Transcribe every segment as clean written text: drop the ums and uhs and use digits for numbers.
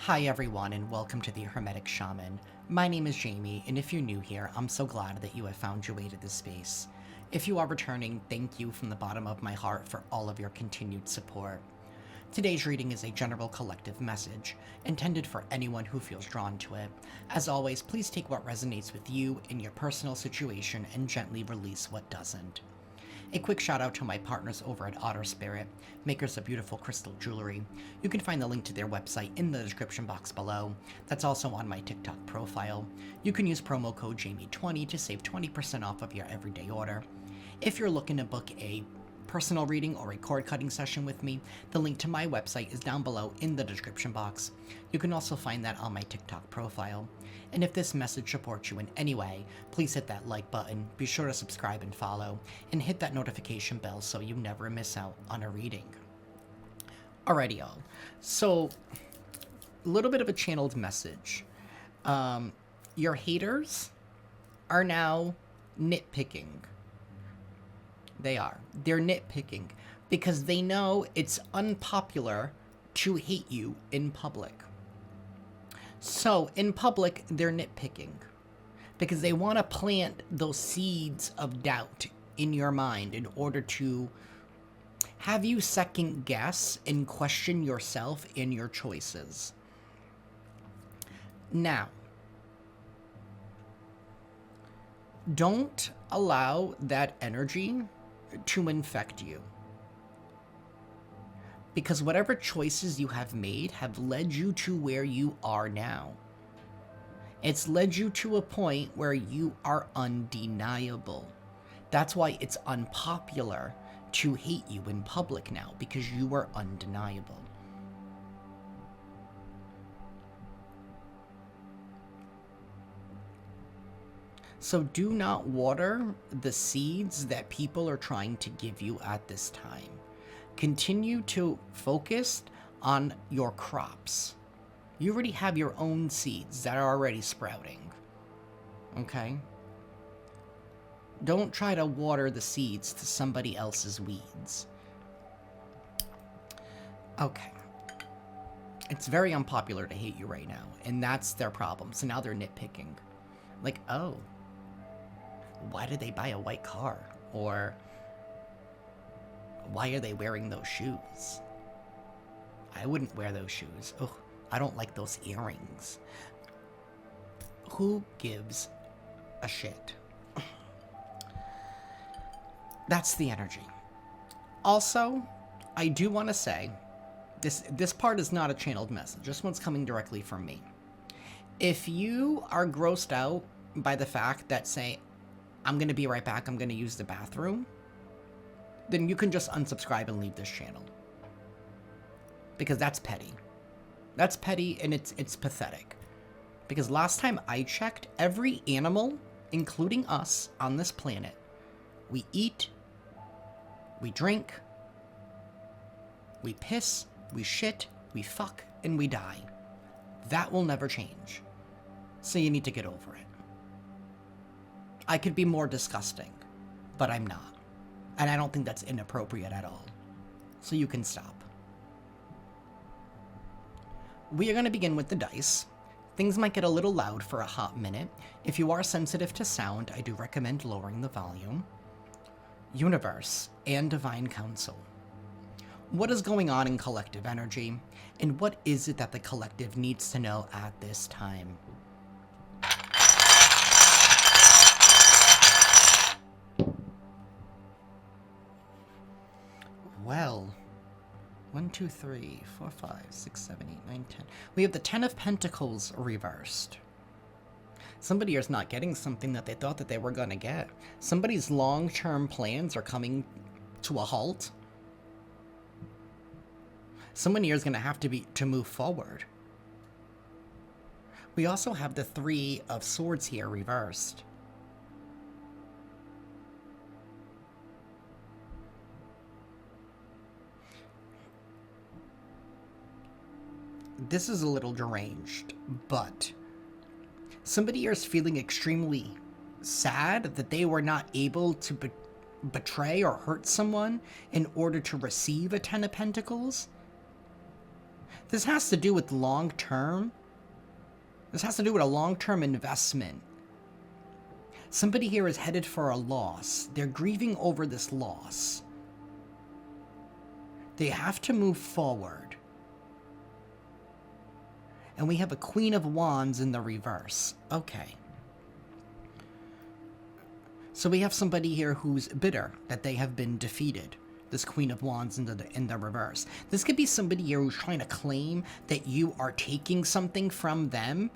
Hi everyone and welcome to the Hermetic Shaman. My name is Jayme, and if you're new here, I'm so glad that you have found your way to this space. If you are returning, thank you from the bottom of my heart for all of your continued support. Today's reading is a general collective message, intended for anyone who feels drawn to it. As always, please take what resonates with you in your personal situation and gently release what doesn't. A quick shout out to my partners over at Otter Spirit, makers of beautiful crystal jewelry. You can find the link to their website in the description box below. That's also on my TikTok profile. You can use promo code Jayme20 to save 20% off of your everyday order. If you're looking to book a personal reading or a cord cutting session with me, the link to my website is down below in the description box. You can also find that on my TikTok profile. And if this message supports you in any way, please hit that like button, be sure to subscribe and follow, and hit that notification bell so you never miss out on a reading. Alrighty y'all, so a little bit of a channeled message. Your haters are now nitpicking. They're nitpicking because they know it's unpopular to hate you in public. So in public, they're nitpicking because they want to plant those seeds of doubt in your mind in order to have you second guess and question yourself and your choices. Now, don't allow that energy to infect you, because whatever choices you have made have led you to where you are now. It's led you to a point where you are undeniable. That's why it's unpopular to hate you in public now, because you are undeniable. So do not water the seeds that people are trying to give you at this time. Continue to focus on your crops. You already have your own seeds that are already sprouting. Okay? Don't try to water the seeds to somebody else's weeds. Okay. It's very unpopular to hate you right now, and that's their problem. So now they're nitpicking. Like, oh, why did they buy a white car? Or why are they wearing those shoes? I wouldn't wear those shoes. Ugh, I don't like those earrings. Who gives a shit? That's the energy. Also, I do want to say, this part is not a channeled message. This one's coming directly from me. If you are grossed out by the fact that, say, I'm going to be right back, I'm going to use the bathroom, then you can just unsubscribe and leave this channel. Because that's petty. That's petty, and it's pathetic. Because last time I checked, every animal, including us on this planet, we eat, we drink, we piss, we shit, we fuck, and we die. That will never change. So you need to get over it. I could be more disgusting, but I'm not. And I don't think that's inappropriate at all. So you can stop. We are going to begin with the dice. Things might get a little loud for a hot minute. If you are sensitive to sound, I do recommend lowering the volume. Universe and Divine Council. What is going on in collective energy? And what is it that the collective needs to know at this time? Well, 1, 2, 3, 4, 5, 6, 7, 8, 9, 10. We have the 10 of Pentacles reversed. Somebody is not getting something that they thought that they were going to get. Somebody's long-term plans are coming to a halt. Someone here is going to have to move forward. We also have the 3 of Swords here reversed. This is a little deranged, but somebody here is feeling extremely sad that they were not able to betray or hurt someone in order to receive a 10 of Pentacles. This has to do with long term. This has to do with a long-term investment. Somebody here is headed for a loss. They're grieving over this loss. They have to move forward. And we have a Queen of Wands in the reverse. Okay. So we have somebody here who's bitter that they have been defeated. This Queen of Wands in the reverse. This could be somebody here who's trying to claim that you are taking something from them,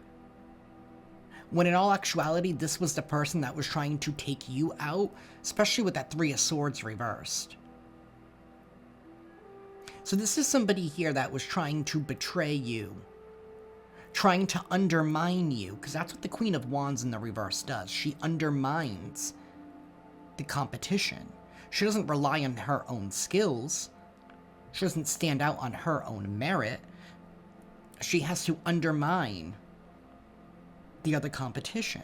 when in all actuality, this was the person that was trying to take you out, especially with that Three of Swords reversed. So this is somebody here that was trying to betray you, trying to undermine you, because that's what the Queen of Wands in the reverse does. She undermines the competition. She doesn't rely on her own skills. She doesn't stand out on her own merit. She has to undermine the other competition.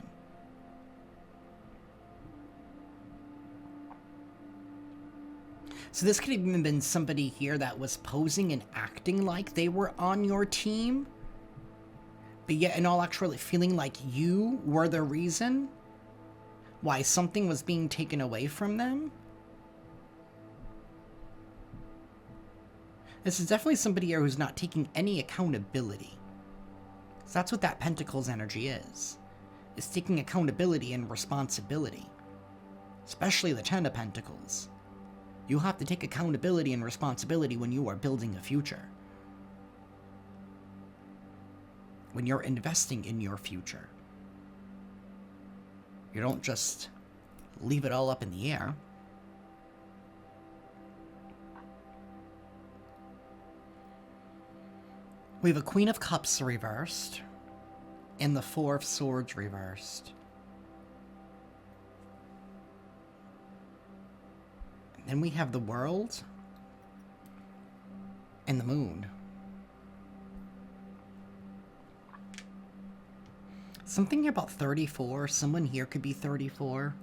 So this could have even been somebody here that was posing and acting like they were on your team, but yet in all actuality feeling like you were the reason why something was being taken away from them. This is definitely somebody here who's not taking any accountability. So that's what that Pentacles energy is taking accountability and responsibility. Especially the Ten of Pentacles. You have to take accountability and responsibility when you are building a future. When you're investing in your future. You don't just leave it all up in the air. We have a Queen of Cups reversed and the Four of Swords reversed. And then we have the World and the Moon. Something here about 34. Someone here could be 34.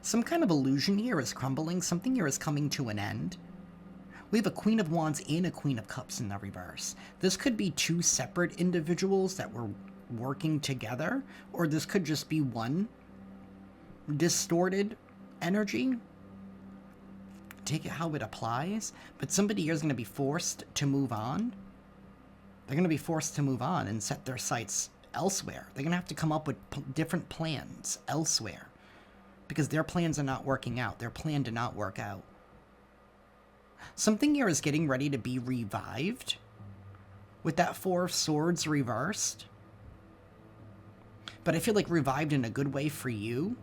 Some kind of illusion here is crumbling. Something here is coming to an end. We have a Queen of Wands and a Queen of Cups in the reverse. This could be two separate individuals that were working together, or this could just be one distorted energy. Take it how it applies, but somebody here is going to be forced to move on. They're going to be forced to move on and set their sights elsewhere. They're going to have to come up with different plans elsewhere because their plans are not working out. Their plan did not work out. Something here is getting ready to be revived with that Four of Swords reversed. But I feel like revived in a good way for you.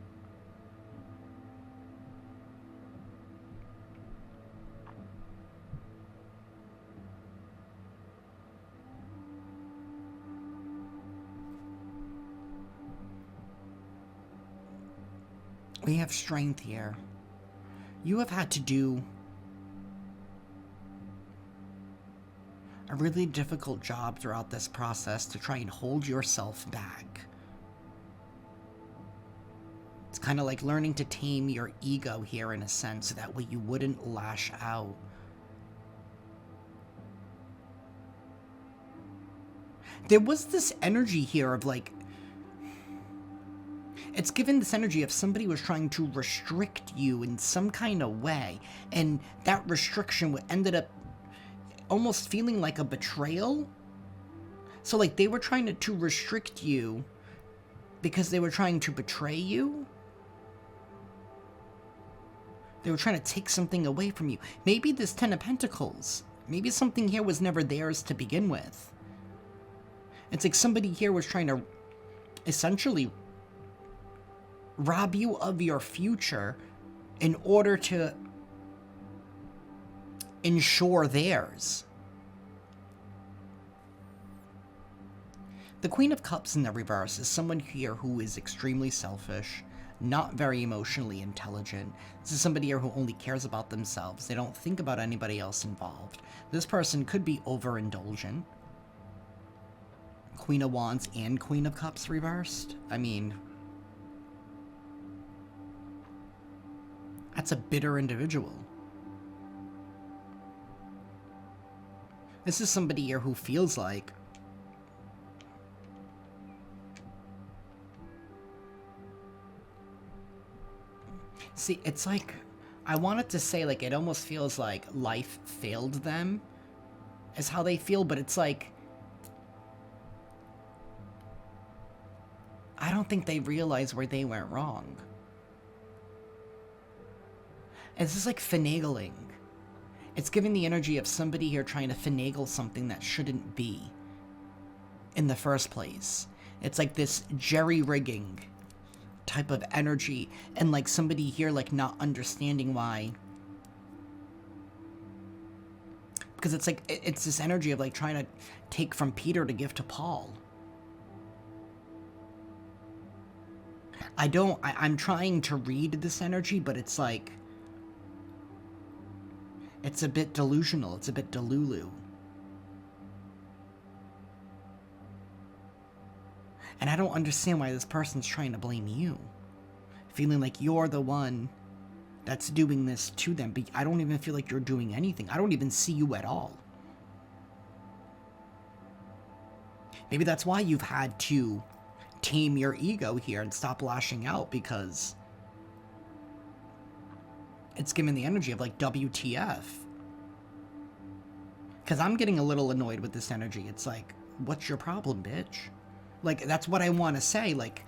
We have strength here. You have had to do a really difficult job throughout this process to try and hold yourself back. It's kind of like learning to tame your ego here in a sense, so that way you wouldn't lash out. There was this energy here of like, it's given this energy of somebody was trying to restrict you in some kind of way, and that restriction ended up almost feeling like a betrayal. So like they were trying to restrict you because they were trying to betray you. They were trying to take something away from you. Maybe this Ten of Pentacles, maybe something here was never theirs to begin with. It's like somebody here was trying to essentially rob you of your future in order to ensure theirs. The Queen of Cups in the reverse is someone here who is extremely selfish, not very emotionally intelligent. This is somebody here who only cares about themselves. They don't think about anybody else involved. This person could be overindulgent. Queen of Wands and Queen of Cups reversed. I mean, that's a bitter individual. This is somebody here who feels like... See, it's like... I wanted to say, like, it almost feels like life failed them, is how they feel, but it's like... I don't think they realize where they went wrong. It's just like finagling. It's giving the energy of somebody here trying to finagle something that shouldn't be in the first place. It's like this jerry-rigging type of energy, and like somebody here like not understanding why. Because it's like, it's this energy of like trying to take from Peter to give to Paul. I'm trying to read this energy, but it's like, it's a bit delusional, it's a bit delulu. And I don't understand why this person's trying to blame you. Feeling like you're the one that's doing this to them, but I don't even feel like you're doing anything. I don't even see you at all. Maybe that's why you've had to tame your ego here and stop lashing out, because it's giving the energy of like WTF. Because I'm getting a little annoyed with this energy. It's like, what's your problem, bitch? Like, that's what I want to say, like...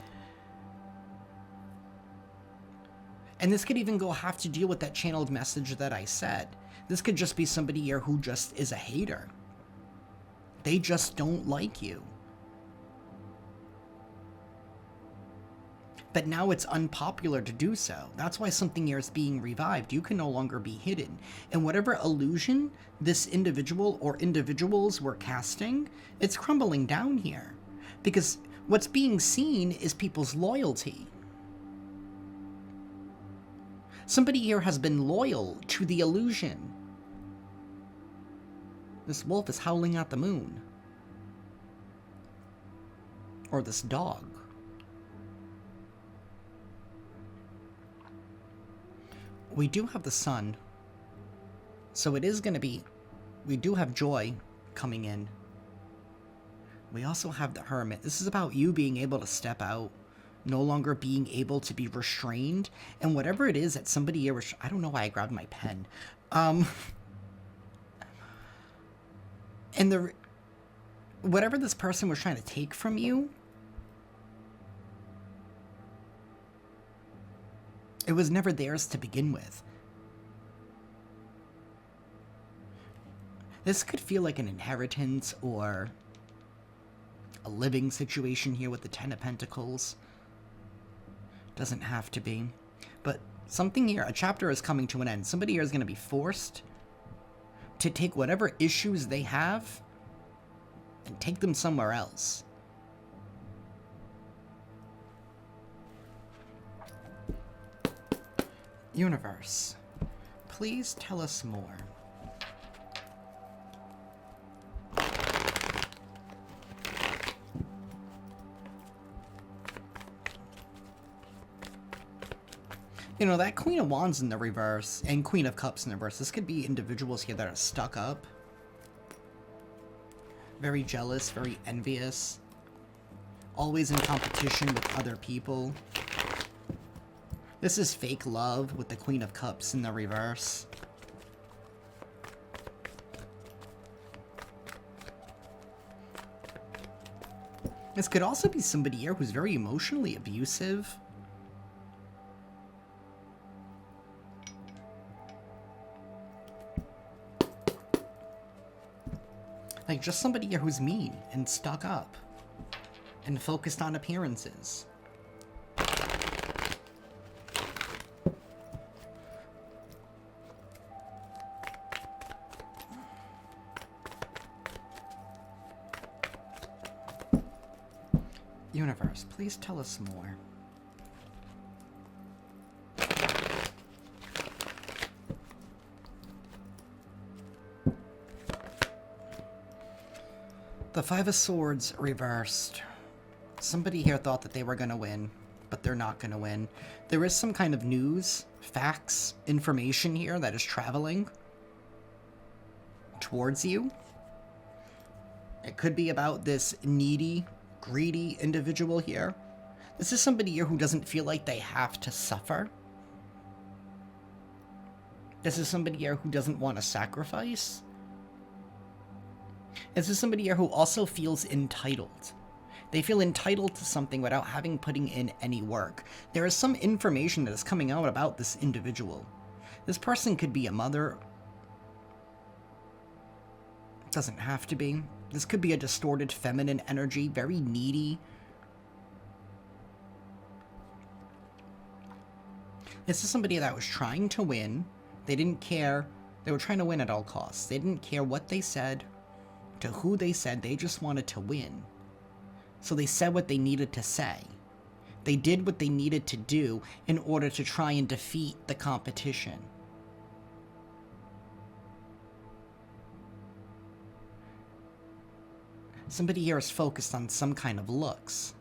And this could even have to deal with that channeled message that I said. This could just be somebody here who just is a hater. They just don't like you. But now it's unpopular to do so. That's why something here is being revived. You can no longer be hidden. And whatever illusion this individual or individuals were casting, it's crumbling down here. Because what's being seen is people's loyalty. Somebody here has been loyal to the illusion. This wolf is howling at the moon. Or this dog. We do have the sun. So it is going to be... We do have joy coming in. We also have the hermit. This is about you being able to step out. No longer being able to be restrained. And whatever it is that somebody here... I don't know why I grabbed my pen. And whatever this person was trying to take from you... It was never theirs to begin with. This could feel like an inheritance or a living situation here with the Ten of Pentacles. Doesn't have to be. But something here, a chapter is coming to an end. Somebody here is going to be forced to take whatever issues they have and take them somewhere else. Universe, please tell us more. You know, that Queen of Wands in the reverse and Queen of Cups in the reverse, this could be individuals here that are stuck up. Very jealous, very envious. Always in competition with other people. This is fake love with the Queen of Cups in the reverse. This could also be somebody here who's very emotionally abusive. Like, just somebody here who's mean and stuck up and focused on appearances. Universe, please tell us more. The Five of Swords reversed. Somebody here thought that they were going to win, but they're not going to win. There is some kind of news, facts, information here that is traveling towards you. It could be about this needy, greedy individual here. This is somebody here who doesn't feel like they have to suffer. This is somebody here who doesn't want to sacrifice. This is somebody here who also feels entitled. They feel entitled to something without having putting in any work. There is some information that is coming out about this individual. This person could be a mother. It doesn't have to be. This could be a distorted feminine energy, very needy. This is somebody that was trying to win. They didn't care. They were trying to win at all costs. They didn't care what they said, to who they said. They just wanted to win. So they said what they needed to say. They did what they needed to do in order to try and defeat the competition. Somebody here is focused on some kind of looks.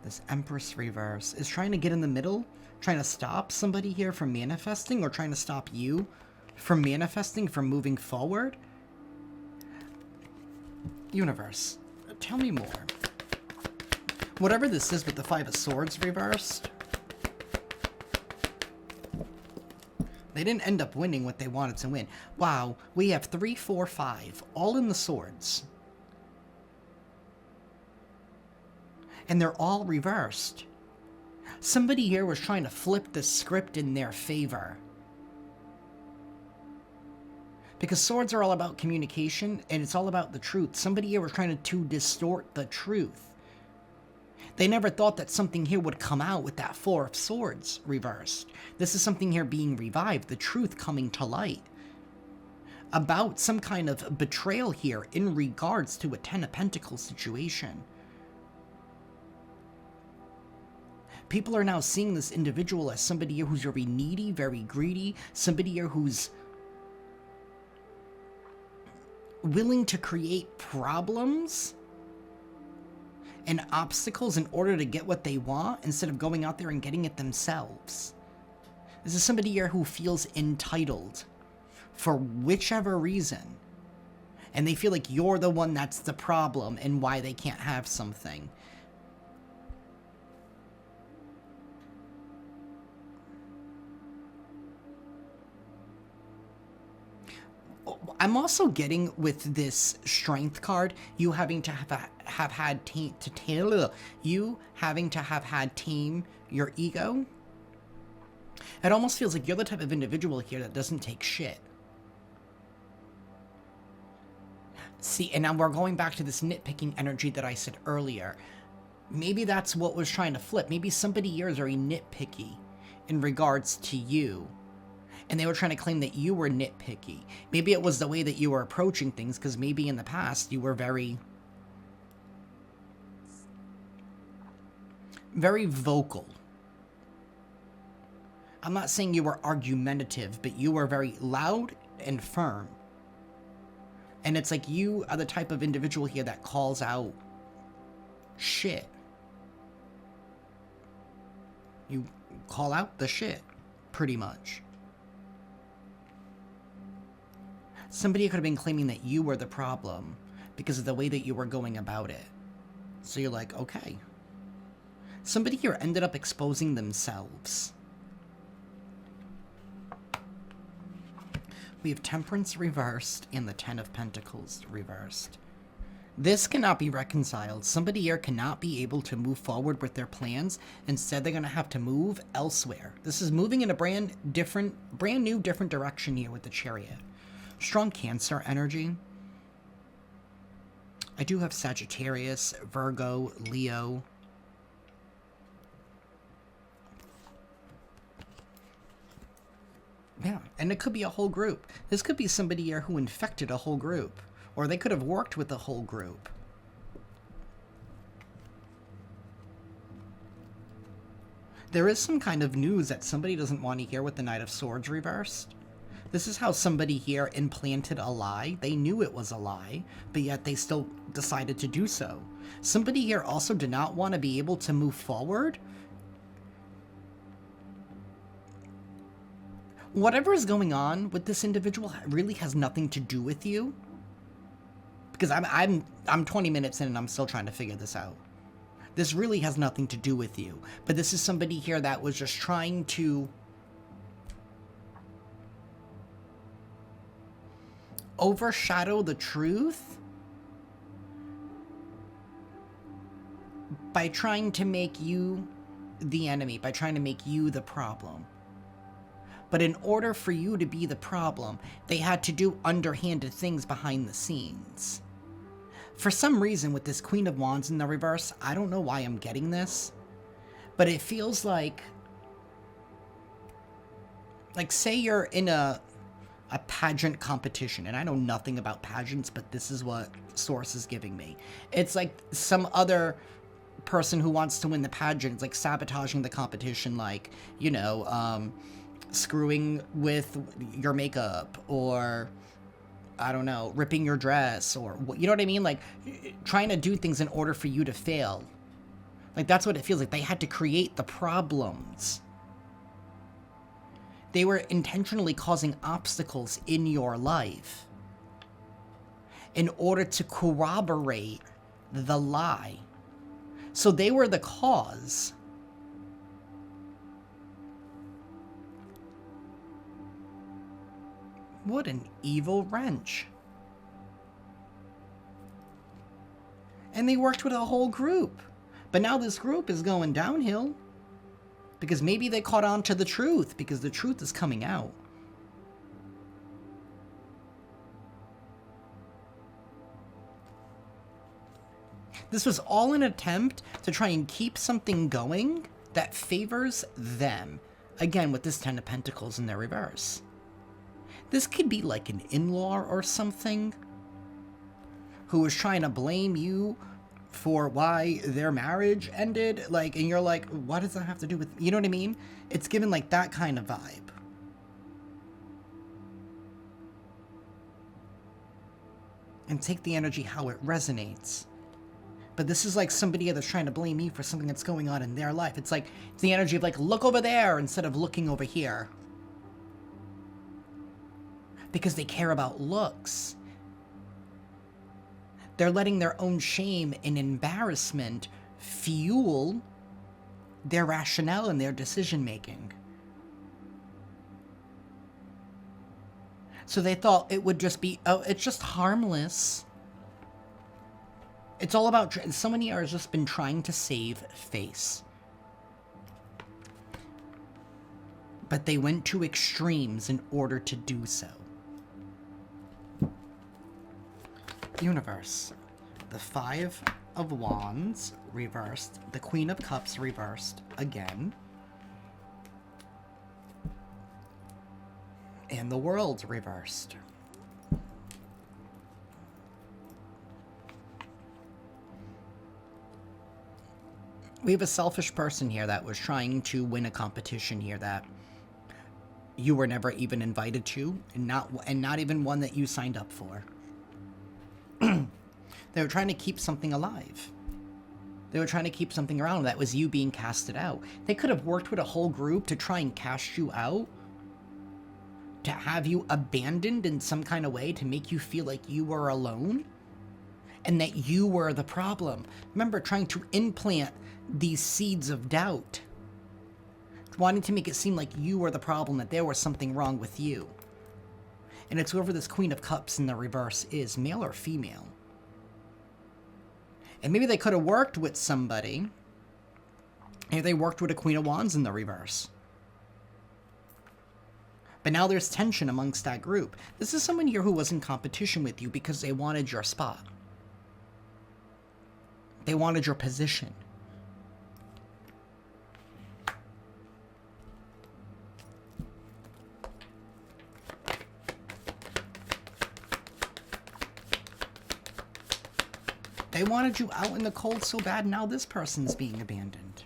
This Empress reverse is trying to get in the middle, trying to stop somebody here from manifesting, or trying to stop you from manifesting, from moving forward. Universe, tell me more. Whatever this is with the Five of Swords reversed, they didn't end up winning what they wanted to win. Wow, we have 3, 4, 5, all in the swords. And they're all reversed. Somebody here was trying to flip the script in their favor. Because swords are all about communication, and it's all about the truth. Somebody here was trying to distort the truth. They never thought that something here would come out with that Four of Swords reversed. This is something here being revived, the truth coming to light. About some kind of betrayal here in regards to a Ten of Pentacles situation. People are now seeing this individual as somebody here who's very needy, very greedy, somebody here who's willing to create problems and obstacles in order to get what they want instead of going out there and getting it themselves. This is somebody here who feels entitled for whichever reason, and they feel like you're the one that's the problem and why they can't have something. I'm also getting with this strength card, you having to have had tame your ego. It almost feels like you're the type of individual here that doesn't take shit. See, and now we're going back to this nitpicking energy that I said earlier. Maybe that's what was trying to flip. Maybe somebody here is very nitpicky in regards to you. And they were trying to claim that you were nitpicky. Maybe it was the way that you were approaching things, because maybe in the past you were very vocal. I'm not saying you were argumentative, but you were very loud and firm. And it's like you are the type of individual here that calls out shit. You call out the shit, pretty much. Somebody could have been claiming that you were the problem because of the way that you were going about it. So you're like, okay. Somebody here ended up exposing themselves. We have Temperance reversed and the Ten of Pentacles reversed. This cannot be reconciled. Somebody here cannot be able to move forward with their plans. Instead, they're going to have to move elsewhere. This is moving in a brand new, different direction here with the Chariot. Strong Cancer energy. I do have Sagittarius, Virgo, Leo. Yeah, and it could be a whole group. This could be somebody here who infected a whole group. Or they could have worked with a whole group. There is some kind of news that somebody doesn't want to hear with the Knight of Swords reversed. This is how somebody here implanted a lie. They knew it was a lie, but yet they still decided to do so. Somebody here also did not want to be able to move forward whatever is going on with this individual really has nothing to do with you. Because I'm 20 minutes in and I'm still trying to figure this out. This really has nothing to do with you. But this is somebody here that was just trying to overshadow the truth by trying to make you the enemy, by trying to make you the problem. But in order for you to be the problem, they had to do underhanded things behind the scenes. For some reason, with this Queen of Wands in the reverse, I don't know why I'm getting this, but it feels like say you're in a pageant competition, and I know nothing about pageants, but this is what Source is giving me. It's like some other person who wants to win the pageant, it's like sabotaging the competition, like, you know, screwing with your makeup, or I don't know, ripping your dress, or you know what I mean? Like trying to do things in order for you to fail. Like that's what it feels like. They had to create the problems. They were intentionally causing obstacles in your life in order to corroborate the lie. So they were the cause. What an evil wrench. And they worked with a whole group. But now this group is going downhill. Because maybe they caught on to the truth, because the truth is coming out. This was all an attempt to try and keep something going that favors them. Again, with this Ten of Pentacles in their reverse. This could be like an in-law or something who was trying to blame you for why their marriage ended. Like, and you're like, what does that have to do with, you know what I mean? It's given like that kind of vibe. And take the energy how it resonates. But this is like somebody that's trying to blame me for something that's going on in their life. It's like, it's the energy of like, look over there instead of looking over here. Because they care about looks. They're letting their own shame and embarrassment fuel their rationale and their decision making. So they thought it would just be, oh, it's just harmless. It's all about, so many has just been trying to save face. But they went to extremes in order to do so. Universe. The Five of Wands reversed. The Queen of Cups reversed again. And the World reversed. We have a selfish person here that was trying to win a competition here that you were never even invited to, and not even one that you signed up for. They were trying to keep something alive. They were trying to keep something around. That was you being casted out. They could have worked with a whole group to try and cast you out, to have you abandoned in some kind of way, to make you feel like you were alone and that you were the problem. Remember, trying to implant these seeds of doubt, wanting to make it seem like you were the problem, that there was something wrong with you. And it's whoever this Queen of Cups in the reverse is, male or female. And maybe they could have worked with somebody if they worked with a Queen of Wands in the reverse. But now there's tension amongst that group. This is someone here who was in competition with you because they wanted your spot. They wanted your position. They wanted you out in the cold so bad, now this person's being abandoned.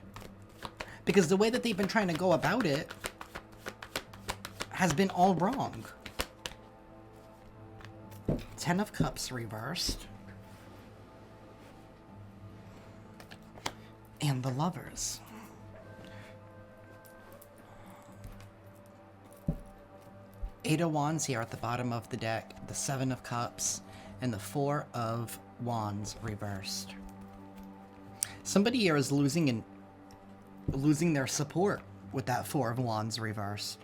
Because the way that they've been trying to go about it has been all wrong. Ten of Cups reversed. And the Lovers. Eight of Wands here at the bottom of the deck, the Seven of Cups, and the Four of Wands reversed. Somebody here is losing their support with that Four of Wands reversed.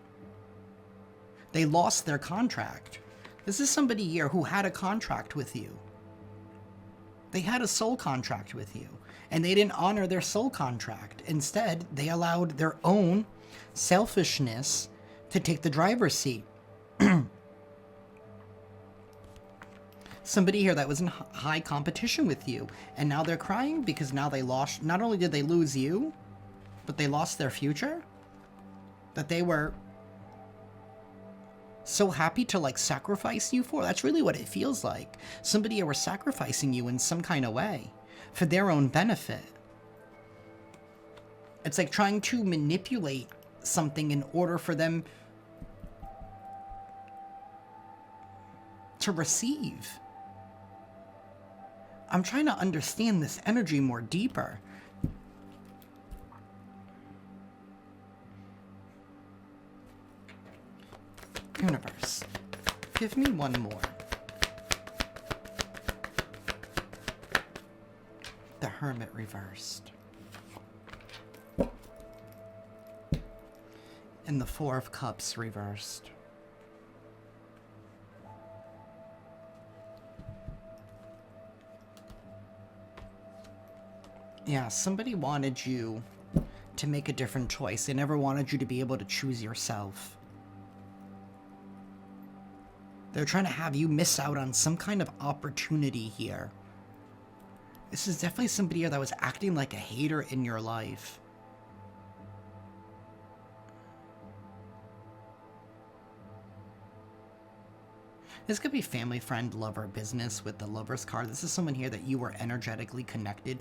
They lost their contract. This is somebody here who had a contract with you. They had a soul contract with you, and they didn't honor their soul contract. Instead, they allowed their own selfishness to take the driver's seat. Somebody here that was in high competition with you, and now they're crying because now they lost. Not only did they lose you, but they lost their future that they were so happy to like sacrifice you for. That's really what it feels like. Somebody here was sacrificing you in some kind of way for their own benefit. It's like trying to manipulate something in order for them to receive. I'm trying to understand this energy more deeper. Universe, give me one more. The Hermit reversed. And the Four of Cups reversed. Yeah, somebody wanted you to make a different choice. They never wanted you to be able to choose yourself. They're trying to have you miss out on some kind of opportunity here. This is definitely somebody here that was acting like a hater in your life. This could be family, friend, lover, business with the Lover's card. This is someone here that you were energetically connected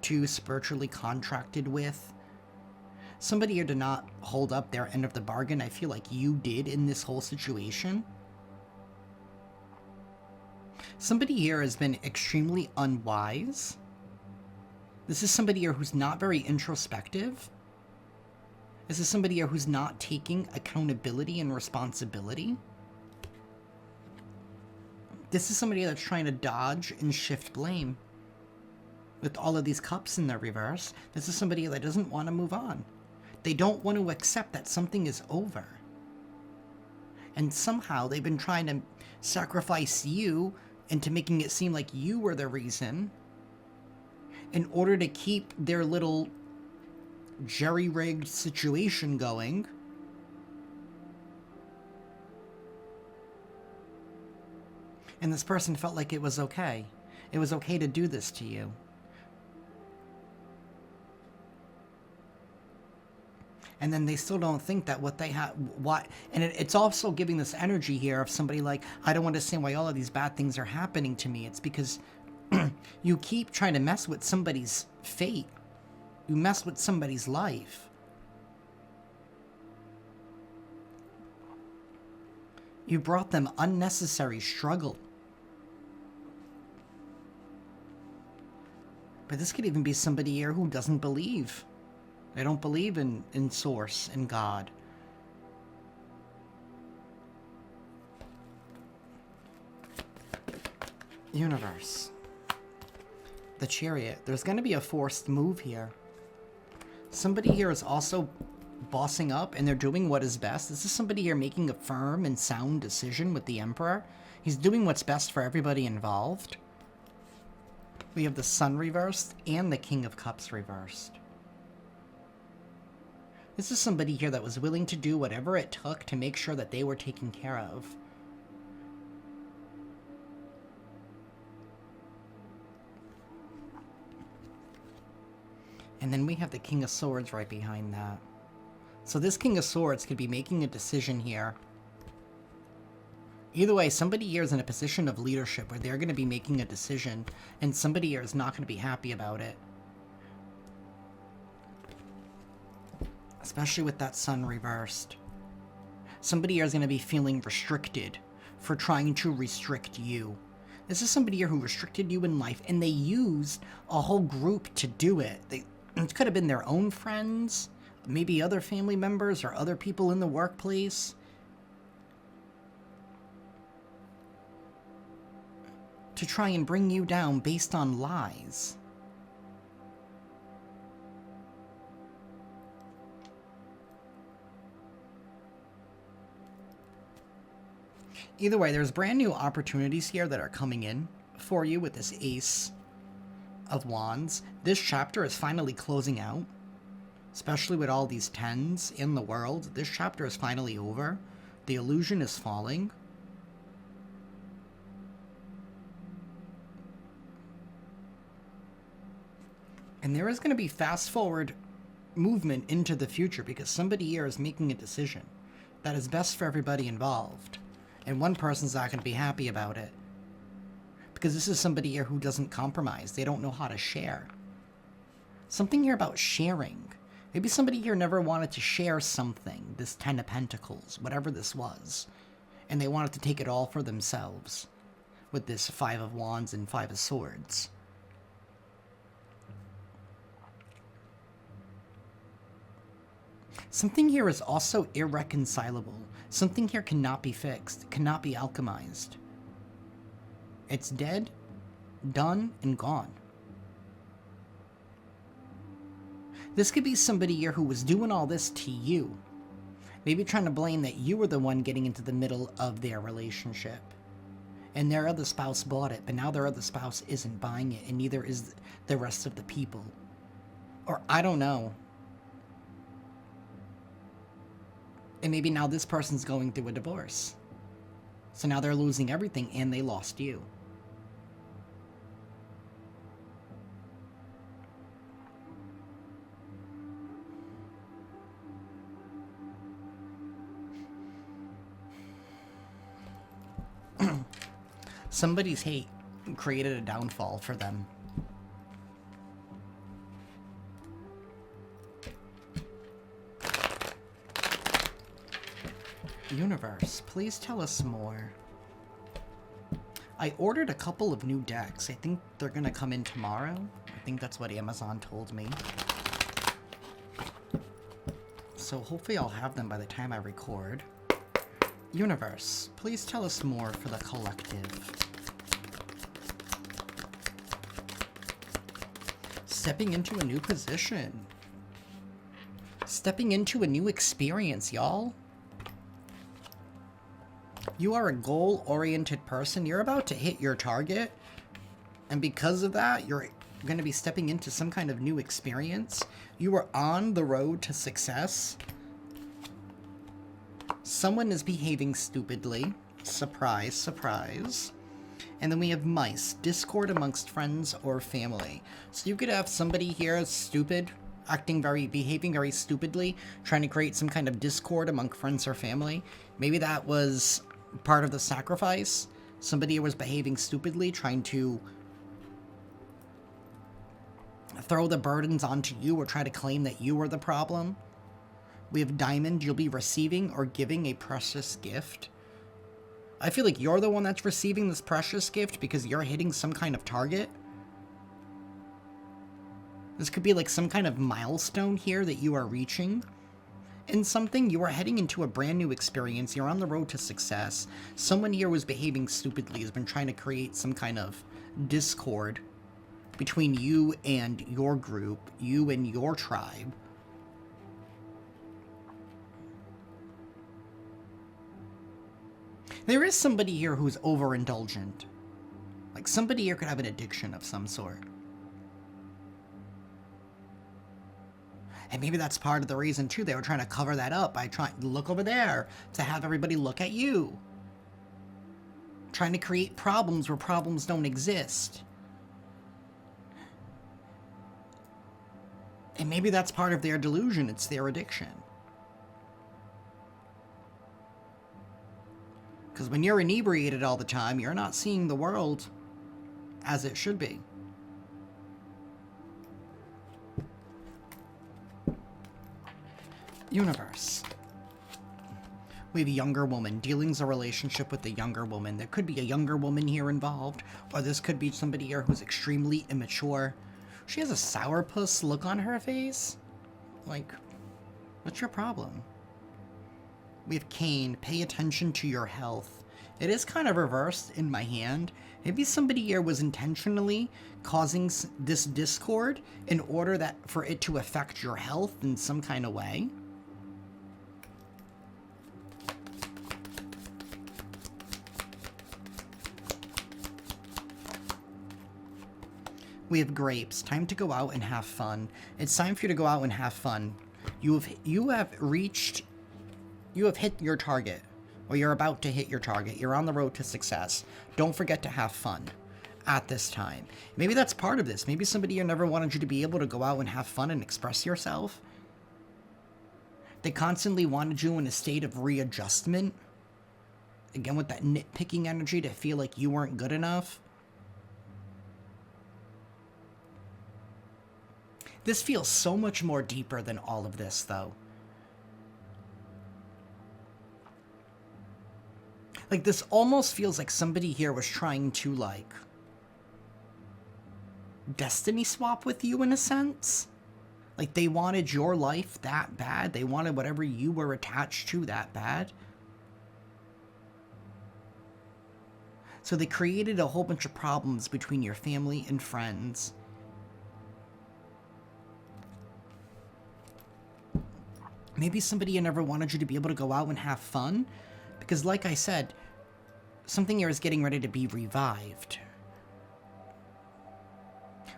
to, spiritually contracted with. Somebody here did not hold up their end of the bargain. I feel like you did in this whole situation. Somebody here has been extremely unwise. This is somebody here who's not very introspective. This is somebody here who's not taking accountability and responsibility. This is somebody that's trying to dodge and shift blame. With all of these cups in their reverse, this is somebody that doesn't want to move on. They don't want to accept that something is over. And somehow they've been trying to sacrifice you into making it seem like you were the reason in order to keep their little jerry-rigged situation going. And this person felt like it was okay. It was okay to do this to you. And then they still don't think that what they have, and it's also giving this energy here of somebody like, I don't understand why all of these bad things are happening to me. It's because you keep trying to mess with somebody's fate. You mess with somebody's life. You brought them unnecessary struggle. But this could even be somebody here who doesn't believe. They don't believe in Source, in God. Universe. The Chariot. There's going to be a forced move here. Somebody here is also bossing up and they're doing what is best. This is somebody here making a firm and sound decision with the Emperor. He's doing what's best for everybody involved. We have the Sun reversed and the King of Cups reversed. This is somebody here that was willing to do whatever it took to make sure that they were taken care of. And then we have the King of Swords right behind that. So this King of Swords could be making a decision here. Either way, somebody here is in a position of leadership where they're going to be making a decision, and somebody here is not going to be happy about it. Especially with that Sun reversed. Somebody here is going to be feeling restricted for trying to restrict you. This is somebody here who restricted you in life, and they used a whole group to do it. It could have been their own friends, maybe other family members or other people in the workplace. to try and bring you down based on lies. Either way, there's brand new opportunities here that are coming in for you with this Ace of Wands. This chapter is finally closing out, especially with all these 10s in the world. This chapter is finally over. The illusion is falling. And there is going to be fast forward movement into the future because somebody here is making a decision that is best for everybody involved. And one person's not going to be happy about it. Because this is somebody here who doesn't compromise. They don't know how to share. Something here about sharing. Maybe somebody here never wanted to share something, this 10 of Pentacles, whatever this was. And they wanted to take it all for themselves. With this 5 of Wands and 5 of Swords. Something here is also irreconcilable. Something here cannot be fixed, cannot be alchemized. It's dead, done, and gone. This could be somebody here who was doing all this to you. Maybe trying to blame that you were the one getting into the middle of their relationship. And their other spouse bought it, but now their other spouse isn't buying it, and neither is the rest of the people. Or I don't know. And maybe now this person's going through a divorce. So now they're losing everything and they lost you. Somebody's hate created a downfall for them. Universe, please tell us more. I ordered a couple of new decks. I think they're gonna come in tomorrow. I think that's what Amazon told me. So hopefully I'll have them by the time I record. Universe, please tell us more for the collective. Stepping into a new position. Stepping into a new experience, y'all. You are a goal-oriented person. You're about to hit your target. And because of that, you're going to be stepping into some kind of new experience. You are on the road to success. Someone is behaving stupidly. Surprise, surprise. And then we have mice. Discord amongst friends or family. So you could have somebody here stupid, behaving very stupidly, trying to create some kind of discord among friends or family. Maybe that was part of the sacrifice. Somebody was behaving stupidly, trying to throw the burdens onto you or try to claim that you were the problem. We have diamond. You'll be receiving or giving a precious gift. I feel like you're the one that's receiving this precious gift because you're hitting some kind of target. This could be like some kind of milestone here that you are reaching. In something, you are heading into a brand new experience. You're on the road to success. Someone here was behaving stupidly, has been trying to create some kind of discord between you and your group, you and your tribe. There is somebody here who's overindulgent. Like somebody here could have an addiction of some sort. And maybe that's part of the reason, too. They were trying to cover that up by trying to look over there to have everybody look at you. Trying to create problems where problems don't exist. And maybe that's part of their delusion. It's their addiction. Because when you're inebriated all the time, you're not seeing the world as it should be. Universe. We have a younger woman. Dealing's a relationship with a younger woman. There could be a younger woman here involved, or this could be somebody here who's extremely immature. She has a sourpuss look on her face. Like, what's your problem? We have Cain. Pay attention to your health. It is kind of reversed in my hand. Maybe somebody here was intentionally causing this discord in order that for it to affect your health in some kind of way. We have grapes. Time to go out and have fun. It's time for you to go out and have fun. You have hit your target, or you're about to hit your target. You're on the road to success. Don't forget to have fun at this time. Maybe that's part of this. Maybe somebody here never wanted you to be able to go out and have fun and express yourself. They constantly wanted you in a state of readjustment. Again, with that nitpicking energy to feel like you weren't good enough. This feels so much more deeper than all of this, though. Like, this almost feels like somebody here was trying to, like, destiny swap with you in a sense. Like, they wanted your life that bad. They wanted whatever you were attached to that bad. So they created a whole bunch of problems between your family and friends. Maybe somebody never wanted you to be able to go out and have fun, because like I said, something here is getting ready to be revived.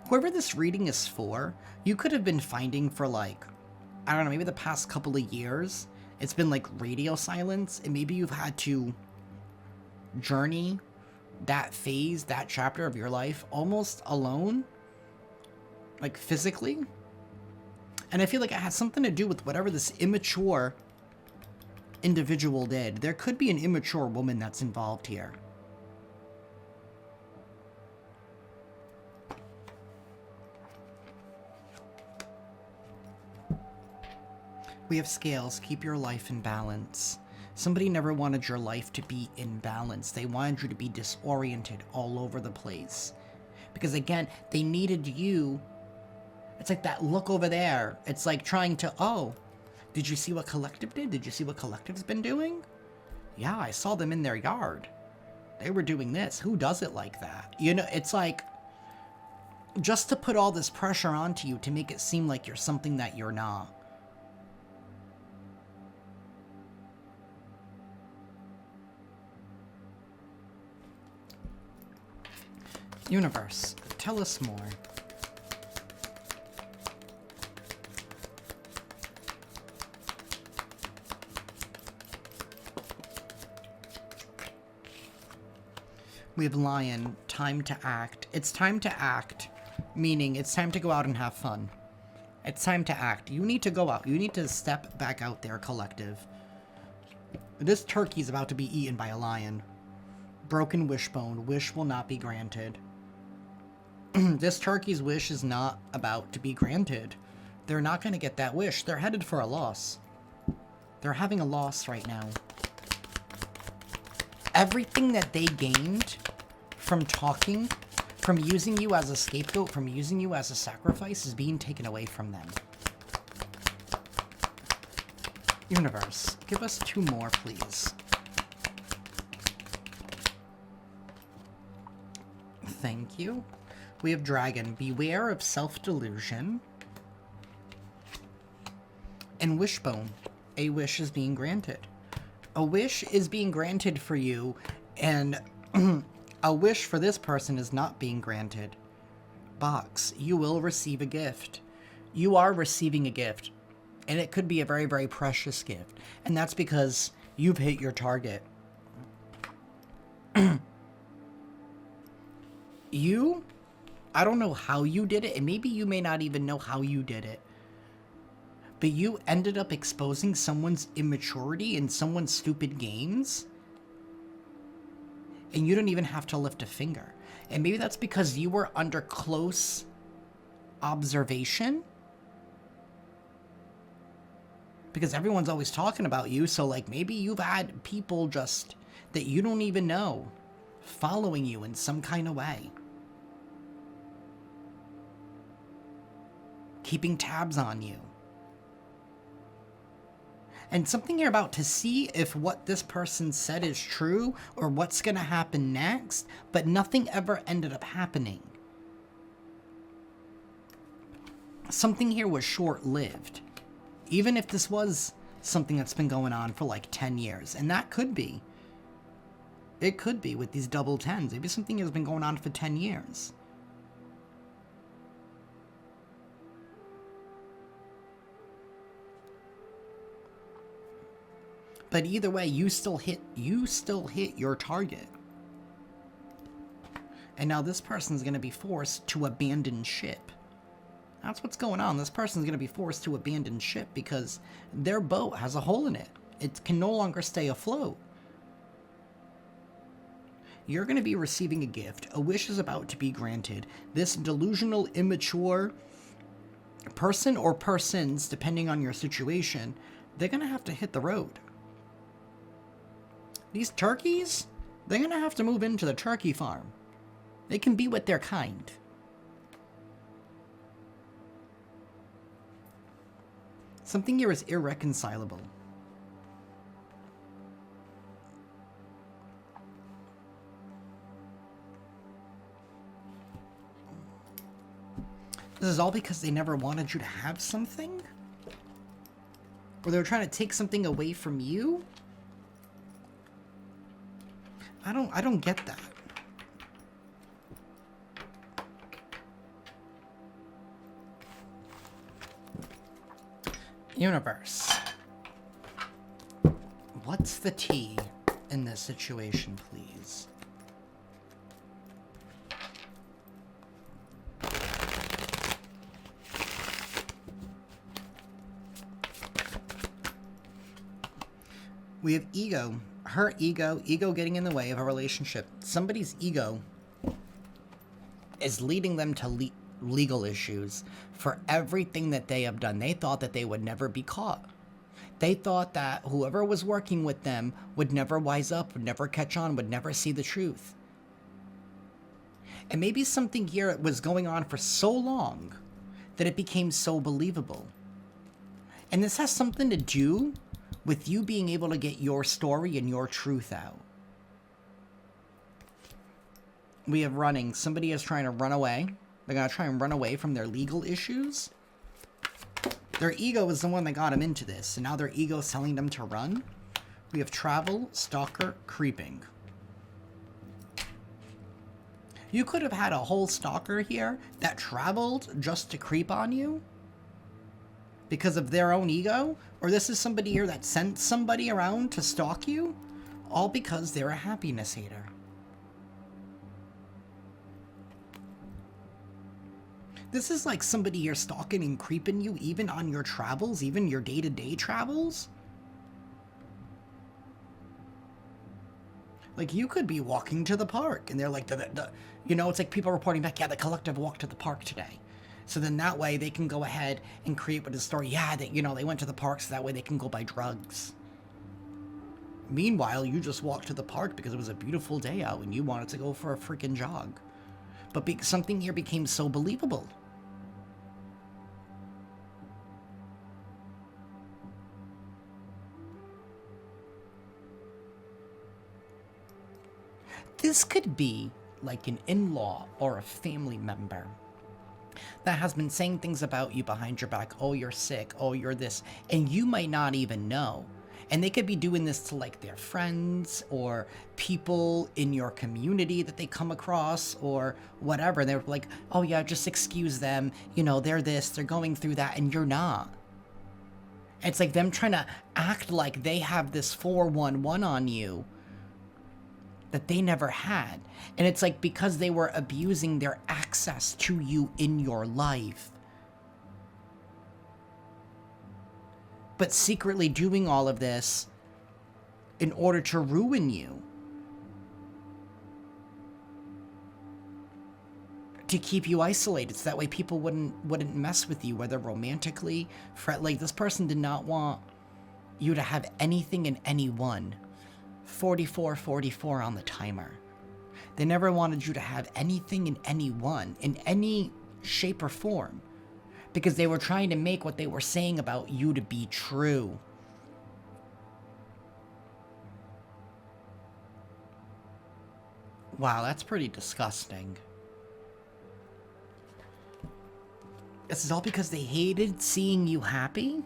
Whoever this reading is for, you could have been finding for like, I don't know, maybe the past couple of years, it's been like radio silence, and maybe you've had to journey that phase, that chapter of your life almost alone, like physically. And I feel like it has something to do with whatever this immature individual did. There could be an immature woman that's involved here. We have scales. Keep your life in balance. Somebody never wanted your life to be in balance. They wanted you to be disoriented all over the place. Because again, they needed you. It's like that look over there. It's like trying to, oh, did you see what Collective did? Did you see what Collective's been doing? Yeah, I saw them in their yard. They were doing this. Who does it like that? You know, it's like, just to put all this pressure onto you to make it seem like you're something that you're not. Universe, tell us more. We have Lion, time to act. It's time to act, meaning it's time to go out and have fun. It's time to act. You need to go out. You need to step back out there, Collective. This turkey's about to be eaten by a lion. Broken wishbone. Wish will not be granted. This turkey's wish is not about to be granted. They're not going to get that wish. They're headed for a loss. They're having a loss right now. Everything that they gained from talking, from using you as a scapegoat, from using you as a sacrifice is being taken away from them. Universe, give us 2 more, please. Thank you. We have Dragon. Beware of self-delusion. And Wishbone. A wish is being granted. A wish is being granted for you, and a wish for this person is not being granted. Box. You will receive a gift. You are receiving a gift. And it could be a very, very precious gift. And that's because you've hit your target. I don't know how you did it, and maybe you may not even know how you did it. But you ended up exposing someone's immaturity and someone's stupid games. And you don't even have to lift a finger. And maybe that's because you were under close observation. Because everyone's always talking about you, so like maybe you've had people just that you don't even know following you in some kind of way. Keeping tabs on you. And something you're about to see if what this person said is true or what's going to happen next, but nothing ever ended up happening. Something here was short-lived. Even if this was something that's been going on for like 10 years. And that could be. It could be with these double tens. Maybe something has been going on for 10 years. But either way, you still hit your target. And now this person's going to be forced to abandon ship. That's what's going on. This person's going to be forced to abandon ship because their boat has a hole in it. It can no longer stay afloat. You're going to be receiving a gift. A wish is about to be granted. This delusional, immature person or persons, depending on your situation, they're going to have to hit the road. These turkeys, they're going to have to move into the turkey farm. They can be with their kind. Something here is irreconcilable. This is all because they never wanted you to have something? Or they were trying to take something away from you? I don't get that. Universe. What's the tea in this situation, please? We have ego. Her ego getting in the way of a relationship. Somebody's ego is leading them to legal issues for everything that they have done. They thought that they would never be caught. They thought that whoever was working with them would never wise up, would never catch on, would never see the truth. And maybe something here was going on for so long that it became so believable. And this has something to do with you being able to get your story and your truth out. We have running. Somebody is trying to run away. They're going to try and run away from their legal issues. Their ego is the one that got them into this, and now their ego is telling them to run. We have travel, stalker, creeping. You could have had a whole stalker here that traveled just to creep on you because of their own ego, or this is somebody here that sent somebody around to stalk you, all because they're a happiness hater. This is like somebody here stalking and creeping you even on your travels, even your day-to-day travels. Like, you could be walking to the park, and they're like, you know, it's like people reporting back, yeah, the collective walked to the park today. So then that way they can go ahead and create with the story, yeah, they went to the park so that way they can go buy drugs. Meanwhile, you just walked to the park because it was a beautiful day out and you wanted to go for a freaking jog. But something here became so believable. This could be like an in-law or a family member that has been saying things about you behind your back. Oh, you're sick. Oh, you're this. And you might not even know. And they could be doing this to like their friends or people in your community that they come across or whatever. They're like, oh yeah, just excuse them. You know, they're this, they're going through that, and you're not. It's like them trying to act like they have this 411 on you that they never had. And it's like because they were abusing their access to you in your life. But secretly doing all of this in order to ruin you. To keep you isolated, so that way people wouldn't mess with you, whether romantically, like this person did not want you to have anything and anyone. 44 on the timer. They never wanted you to have anything and anyone in any shape or form because they were trying to make what they were saying about you to be true. Wow, that's pretty disgusting. This is all because they hated seeing you happy?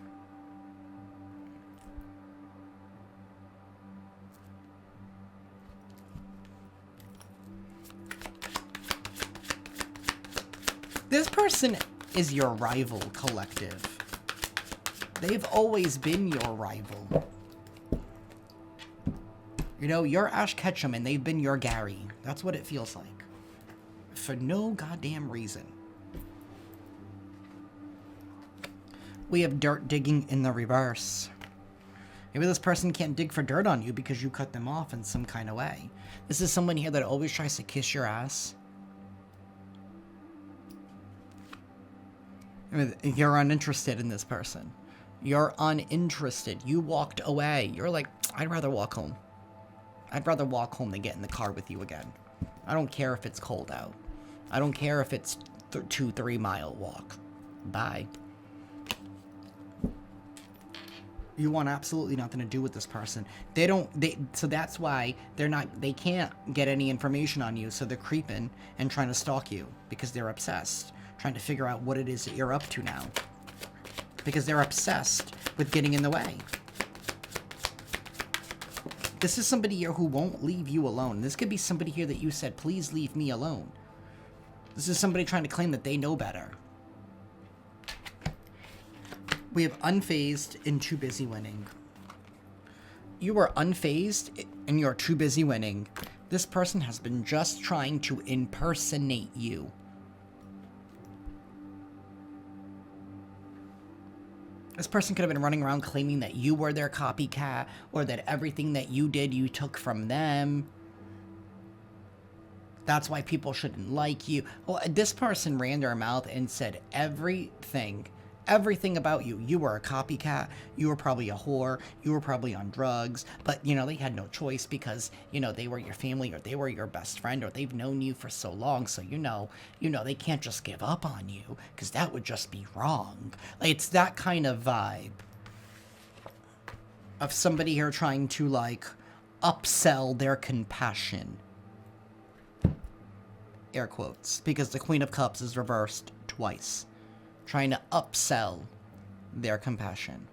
This person is your rival, collective. They've always been your rival. You know, you're Ash Ketchum and they've been your Gary. That's what it feels like. For no goddamn reason. We have dirt digging in the reverse. Maybe this person can't dig for dirt on you because you cut them off in some kind of way. This is someone here that always tries to kiss your ass. You're uninterested in this person. You're uninterested. You walked away. You're like, I'd rather walk home. I'd rather walk home than get in the car with you again. I don't care if it's cold out. I don't care if it's 2-3 mile walk. Bye. You want absolutely nothing to do with this person. So that's why they can't get any information on you. So they're creeping and trying to stalk you because they're obsessed. Trying to figure out what it is that you're up to now. Because they're obsessed with getting in the way. This is somebody here who won't leave you alone. This could be somebody here that you said, please leave me alone. This is somebody trying to claim that they know better. We have unfazed and too busy winning. You are unfazed and you're too busy winning. This person has been just trying to impersonate you. This person could have been running around claiming that you were their copycat, or that everything that you did, you took from them. That's why people shouldn't like you. Well, this person ran their mouth and said everything about you. You were a copycat. You were probably a whore. You were probably on drugs. But, you know, they had no choice because, you know, they were your family or they were your best friend or they've known you for so long. So, you know, they can't just give up on you because that would just be wrong. Like, it's that kind of vibe of somebody here trying to, like, upsell their compassion. Air quotes. Because the Queen of Cups is reversed twice. Trying to upsell their compassion.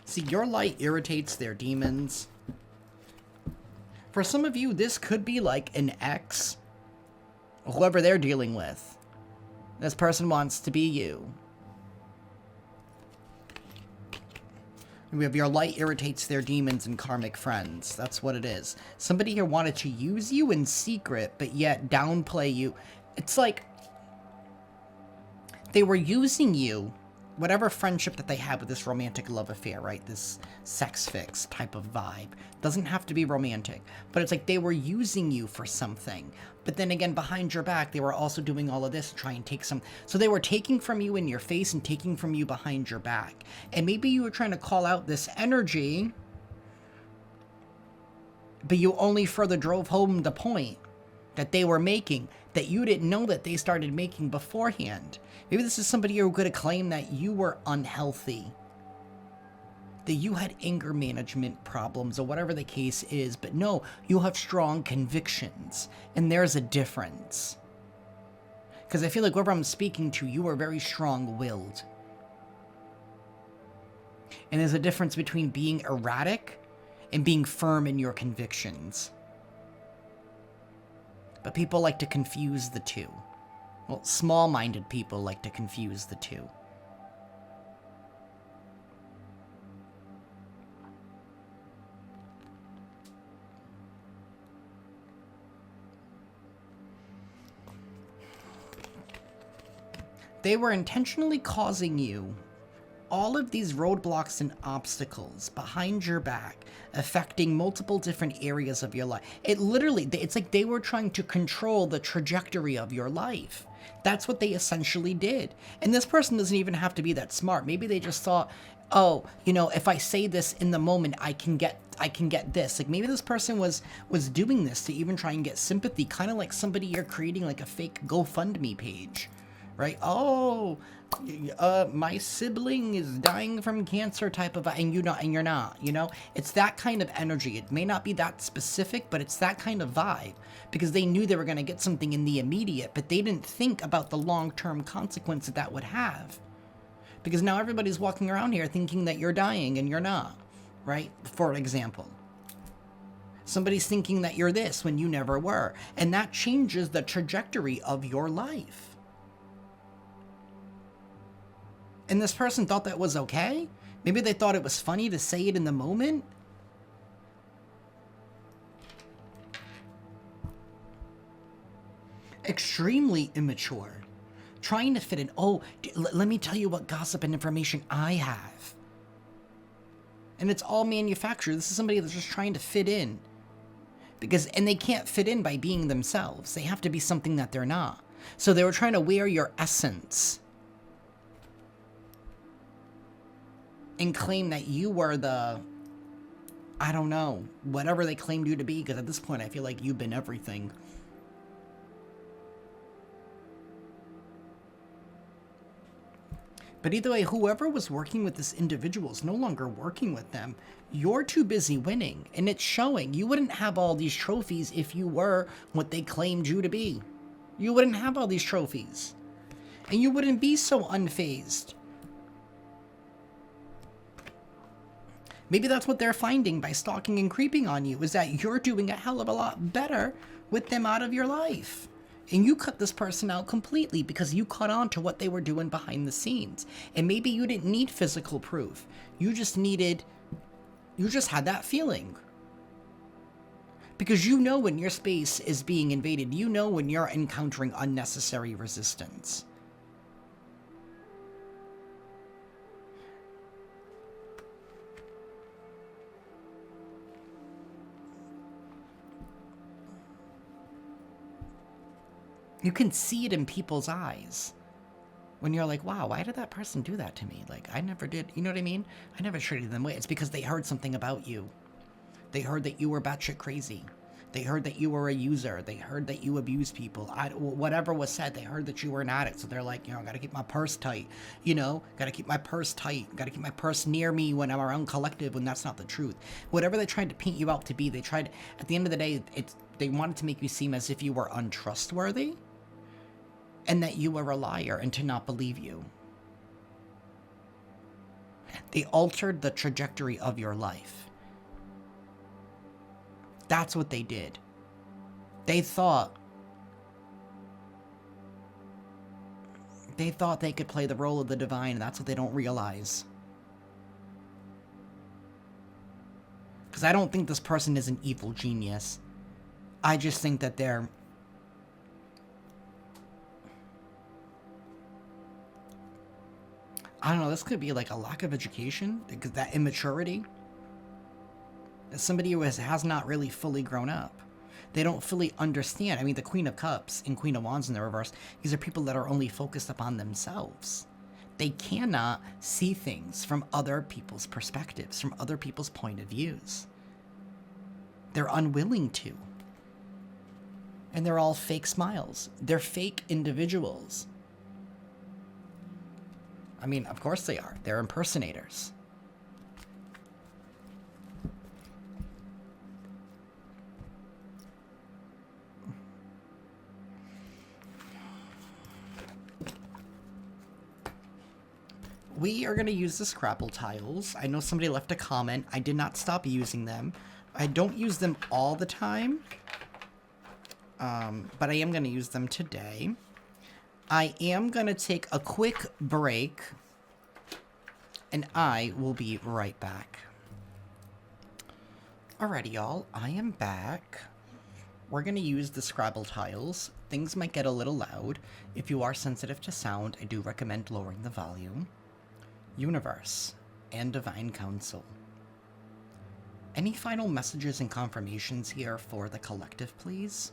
See, your light irritates their demons. For some of you, this could be like an ex, whoever they're dealing with. This person wants to be you. We have your light irritates their demons and karmic friends. That's what it is. Somebody here wanted to use you in secret, but yet downplay you. It's like they were using you, whatever friendship that they had with this romantic love affair, right? This sex fix type of vibe. Doesn't have to be romantic, but it's like they were using you for something. But then again, behind your back, they were also doing all of this to try and take some. So they were taking from you in your face and taking from you behind your back. And maybe you were trying to call out this energy, but you only further drove home the point that they were making that you didn't know that they started making beforehand. Maybe this is somebody who could have claimed that you were unhealthy, that you had anger management problems or whatever the case is, but no, you have strong convictions, and there's a difference. Because I feel like whoever I'm speaking to, you are very strong-willed. And there's a difference between being erratic and being firm in your convictions. But people like to confuse the two. Well, small-minded people like to confuse the two. They were intentionally causing you all of these roadblocks and obstacles behind your back, affecting multiple different areas of your life. It's like they were trying to control the trajectory of your life. That's what they essentially did. And this person doesn't even have to be that smart. Maybe they just thought, oh, you know, if I say this in the moment, I can get this. Like maybe this person was doing this to even try and get sympathy, kind of like somebody you're creating like a fake GoFundMe page. Right? Oh, my sibling is dying from cancer type of, and you're not, you know? It's that kind of energy. It may not be that specific, but it's that kind of vibe, because they knew they were going to get something in the immediate, but they didn't think about the long-term consequence that that would have. Because now everybody's walking around here thinking that you're dying and you're not, right? For example. Somebody's thinking that you're this when you never were, and that changes the trajectory of your life. And this person thought that was okay? Maybe they thought it was funny to say it in the moment? Extremely immature. Trying to fit in. Oh, let me tell you what gossip and information I have. And it's all manufactured. This is somebody that's just trying to fit in. And they can't fit in by being themselves. They have to be something that they're not. So they were trying to wear your essence and claim that you were the, I don't know, whatever they claimed you to be, because at this point I feel like you've been everything. But either way, whoever was working with this individual is no longer working with them. You're too busy winning, and it's showing. You wouldn't have all these trophies if you were what they claimed you to be. You wouldn't have all these trophies. And you wouldn't be so unfazed. Maybe that's what they're finding by stalking and creeping on you, is that you're doing a hell of a lot better with them out of your life. And you cut this person out completely because you caught on to what they were doing behind the scenes. And maybe you didn't need physical proof. You just had that feeling. Because you know when your space is being invaded. You know when you're encountering unnecessary resistance. You can see it in people's eyes when you're like, wow, why did that person do that to me? Like, I never did. You know what I mean? I never treated them away. It's because they heard something about you. They heard that you were batshit crazy. They heard that you were a user. They heard that you abuse people. Whatever was said, they heard that you were an addict. So they're like, you know, got to keep my purse tight. You know, got to keep my purse tight. Got to keep my purse near me when I'm around collective, when that's not the truth. Whatever they tried to paint you out to be, they tried, at the end of the day, they wanted to make you seem as if you were untrustworthy. And that you were a liar and to not believe you. They altered the trajectory of your life. That's what they did. They thought they could play the role of the divine, and that's what they don't realize. Because I don't think this person is an evil genius. I just think that they're... I don't know, this could be like a lack of education, because that immaturity. As somebody who has not really fully grown up. They don't fully understand. I mean, the Queen of Cups and Queen of Wands in the reverse, these are people that are only focused upon themselves. They cannot see things from other people's perspectives, from other people's point of views. They're unwilling to. And they're all fake smiles. They're fake individuals. I mean, of course they are. They're impersonators. We are going to use the Scrabble tiles. I know somebody left a comment. I did not stop using them. I don't use them all the time, but I am going to use them today. I am going to take a quick break, and I will be right back. Alrighty, y'all. I am back. We're going to use the Scrabble tiles. Things might get a little loud. If you are sensitive to sound, I do recommend lowering the volume. Universe and Divine Council. Any final messages and confirmations here for the collective, please?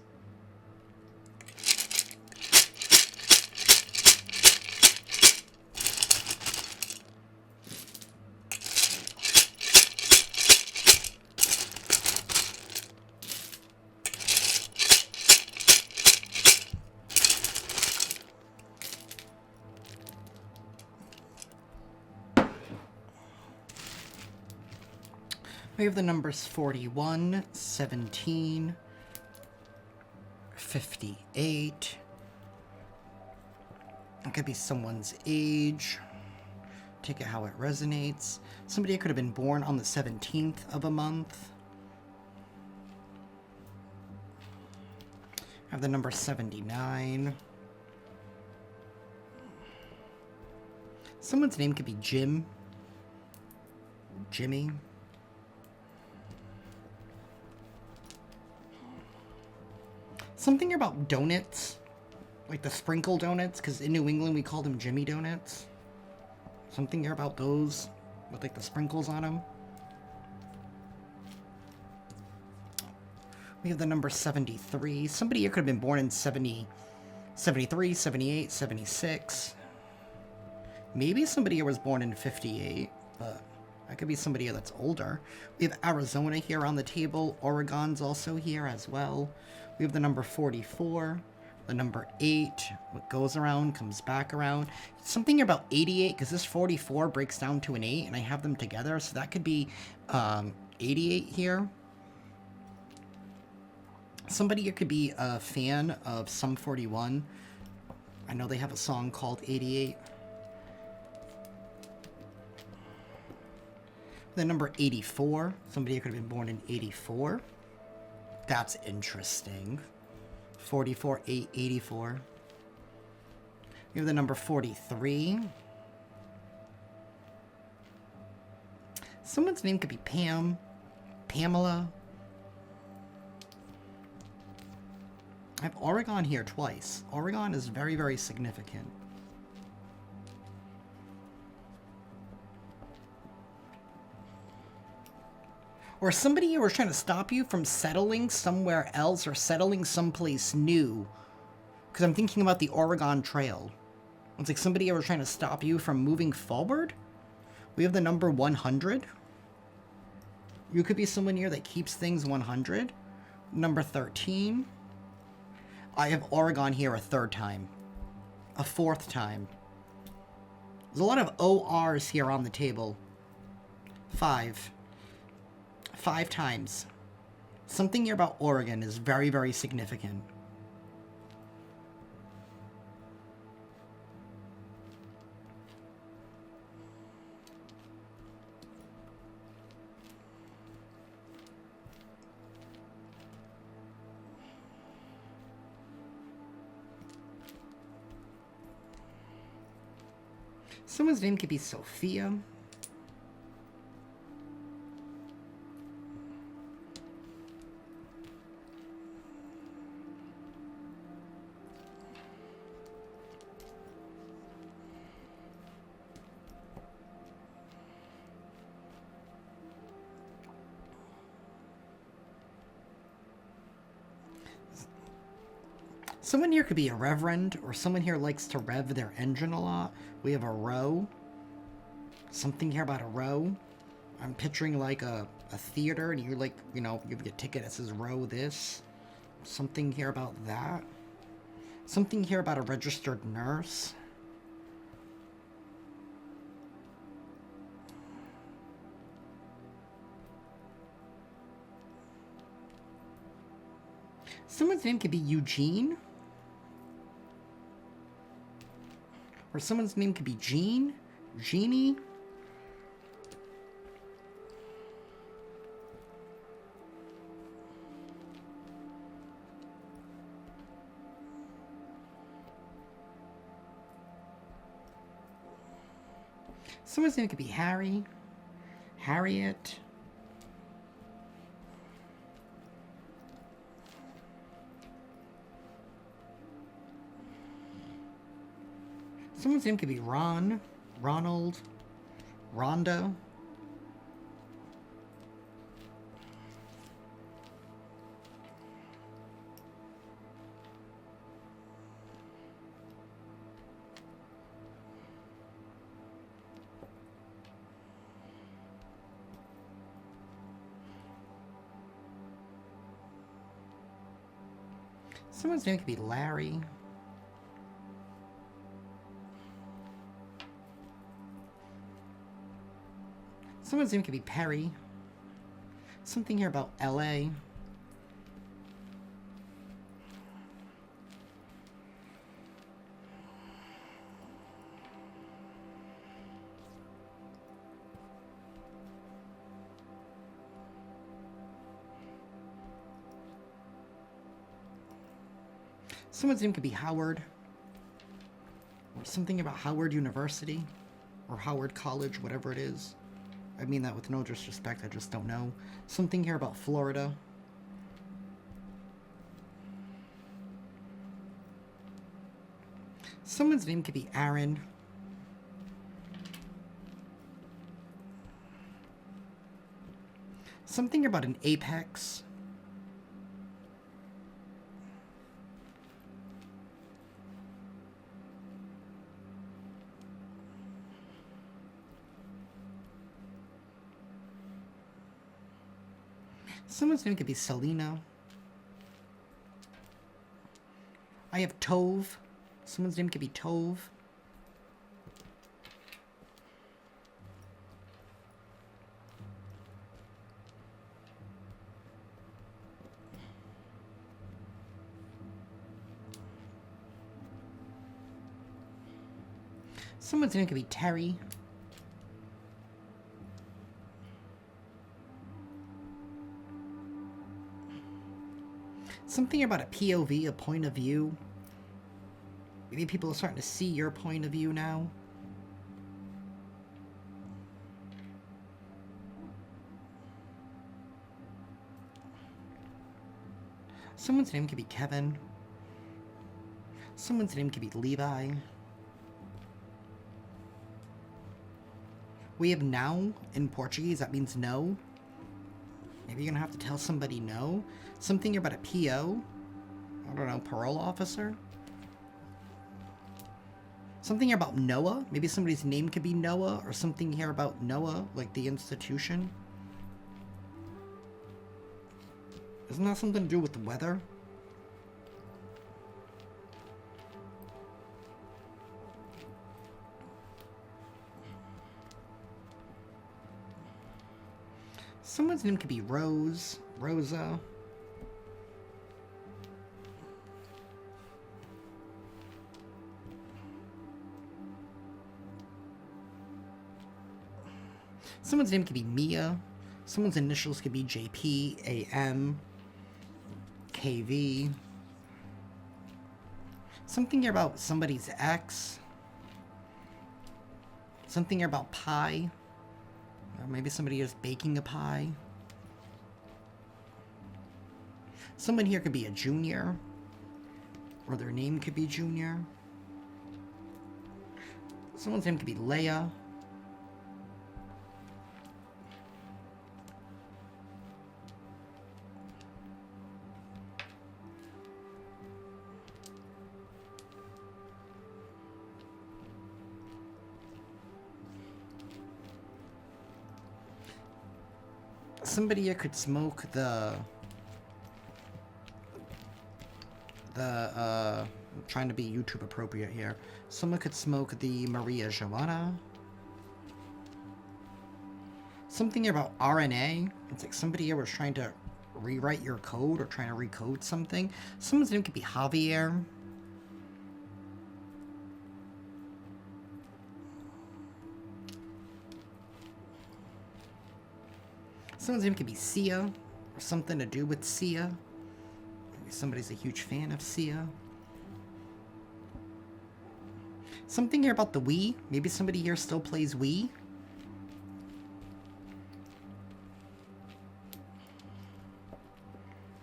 We have the numbers 41, 17, 58. It could be someone's age. Take it how it resonates. Somebody could have been born on the 17th of a month. I have the number 79. Someone's name could be Jim. Jimmy. Something about donuts. Like the sprinkle donuts, because in New England we call them Jimmy donuts. Something here about those with like the sprinkles on them. We have the number 73. Somebody here could have been born in 73, 78, 76. Maybe somebody here was born in 58, but that could be somebody here that's older. We have Arizona here on the table. Oregon's also here as well. We have the number 44. The number 8, what goes around comes back around. Something about 88, because this 44 breaks down to an 8, and I have them together, so that could be 88 here. Somebody here could be a fan of Sum 41. I know they have a song called 88. The number 84, somebody here could have been born in 84. That's interesting. 44, 8, 84. We have the number 43. Someone's name could be Pam, Pamela. I have Oregon here twice. Oregon is very, very significant. Or somebody who was trying to stop you from settling somewhere else or settling someplace new. Because I'm thinking about the Oregon Trail. It's like somebody who was trying to stop you from moving forward. We have the number 100. You could be someone here that keeps things 100. Number 13. I have Oregon here a third time. A fourth time. There's a lot of ORs here on the table. 5. 5 times. Something here about Oregon is very, very significant. Someone's name could be Sophia. Someone here could be a reverend, or someone here likes to rev their engine a lot. We have a row. Something here about a row. I'm picturing like a theater, and you're like, you know, you get a ticket that says row this. Something here about that. Something here about a registered nurse. Someone's name could be Eugene. Or someone's name could be Jean, Jeannie. Someone's name could be Harry, Harriet. Someone's name could be Ron, Ronald, Rhonda. Someone's name could be Larry. Someone's name could be Perry. Something here about LA. Someone's name could be Howard. Or something about Howard University. Or Howard College, whatever it is. I mean that with no disrespect, I just don't know. Something here about Florida. Someone's name could be Aaron. Something about an apex. Someone's name could be Selena. I have Tove. Someone's name could be Tove. Someone's name could be Terry. Something about a POV, a point of view. Maybe people are starting to see your point of view now. Someone's name could be Kevin. Someone's name could be Levi. We have now in Portuguese, that means no. Maybe you're gonna have to tell somebody no. Something about a PO. I don't know, parole officer? Something about Noah. Maybe somebody's name could be Noah, or something here about Noah, like the institution. Isn't that something to do with the weather? Someone's name could be Rose, Rosa. Someone's name could be Mia. Someone's initials could be JP, AM, KV. Something here about somebody's ex. Something here about pie. Or maybe somebody is baking a pie. Someone here could be a junior. Or their name could be Junior. Someone's name could be Leia. Somebody here could smoke I'm trying to be YouTube appropriate here. Someone could smoke the Maria Joanna. Something about RNA. It's like somebody here was trying to rewrite your code or trying to recode something. Someone's name could be Javier. Someone's name could be Sia, or something to do with Sia. Maybe somebody's a huge fan of Sia. Something here about the Wii. Maybe somebody here still plays Wii.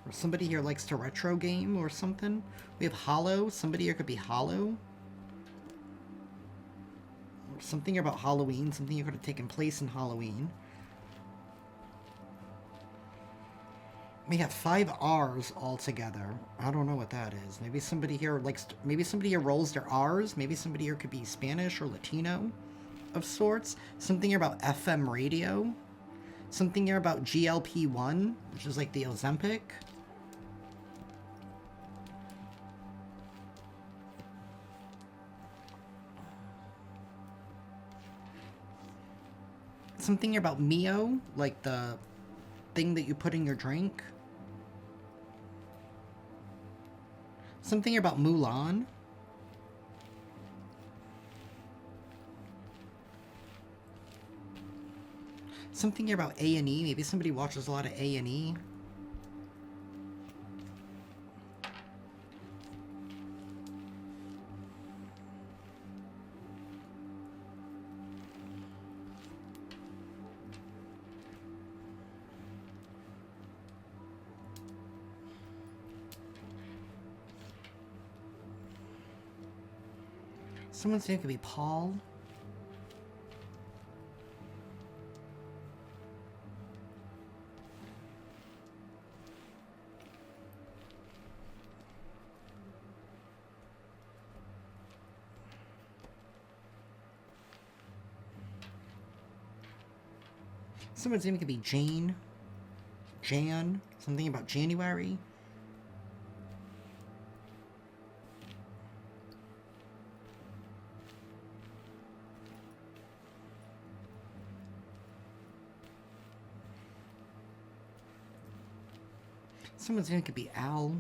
Or somebody here likes to retro game or something. We have Hollow. Somebody here could be Hollow. Or something about Halloween. Something here could have taken place in Halloween. We have 5 R's all together. I don't know what that is. Maybe somebody here maybe somebody here rolls their R's. Maybe somebody here could be Spanish or Latino of sorts. Something here about FM radio. Something here about GLP-1, which is like the Ozempic. Something here about Mio, like the thing that you put in your drink. Something about Mulan. Something here about A&E. Maybe somebody watches a lot of A&E. Someone's name could be Paul. Someone's name could be Jane. Jan. Something about January. Someone's name could be Al.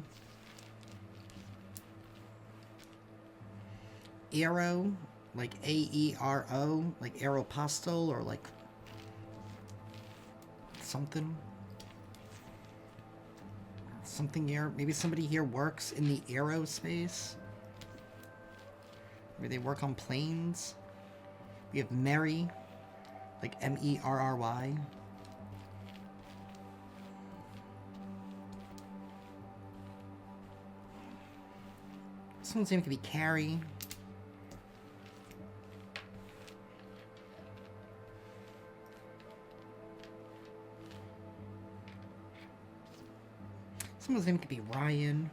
Aero, like A-E-R-O, like Aeropostale, or like something. Something here. Maybe somebody here works in the aerospace. Maybe they work on planes. We have Mary, like M-E-R-R-Y. Someone's name could be Carrie. Someone's name could be Ryan.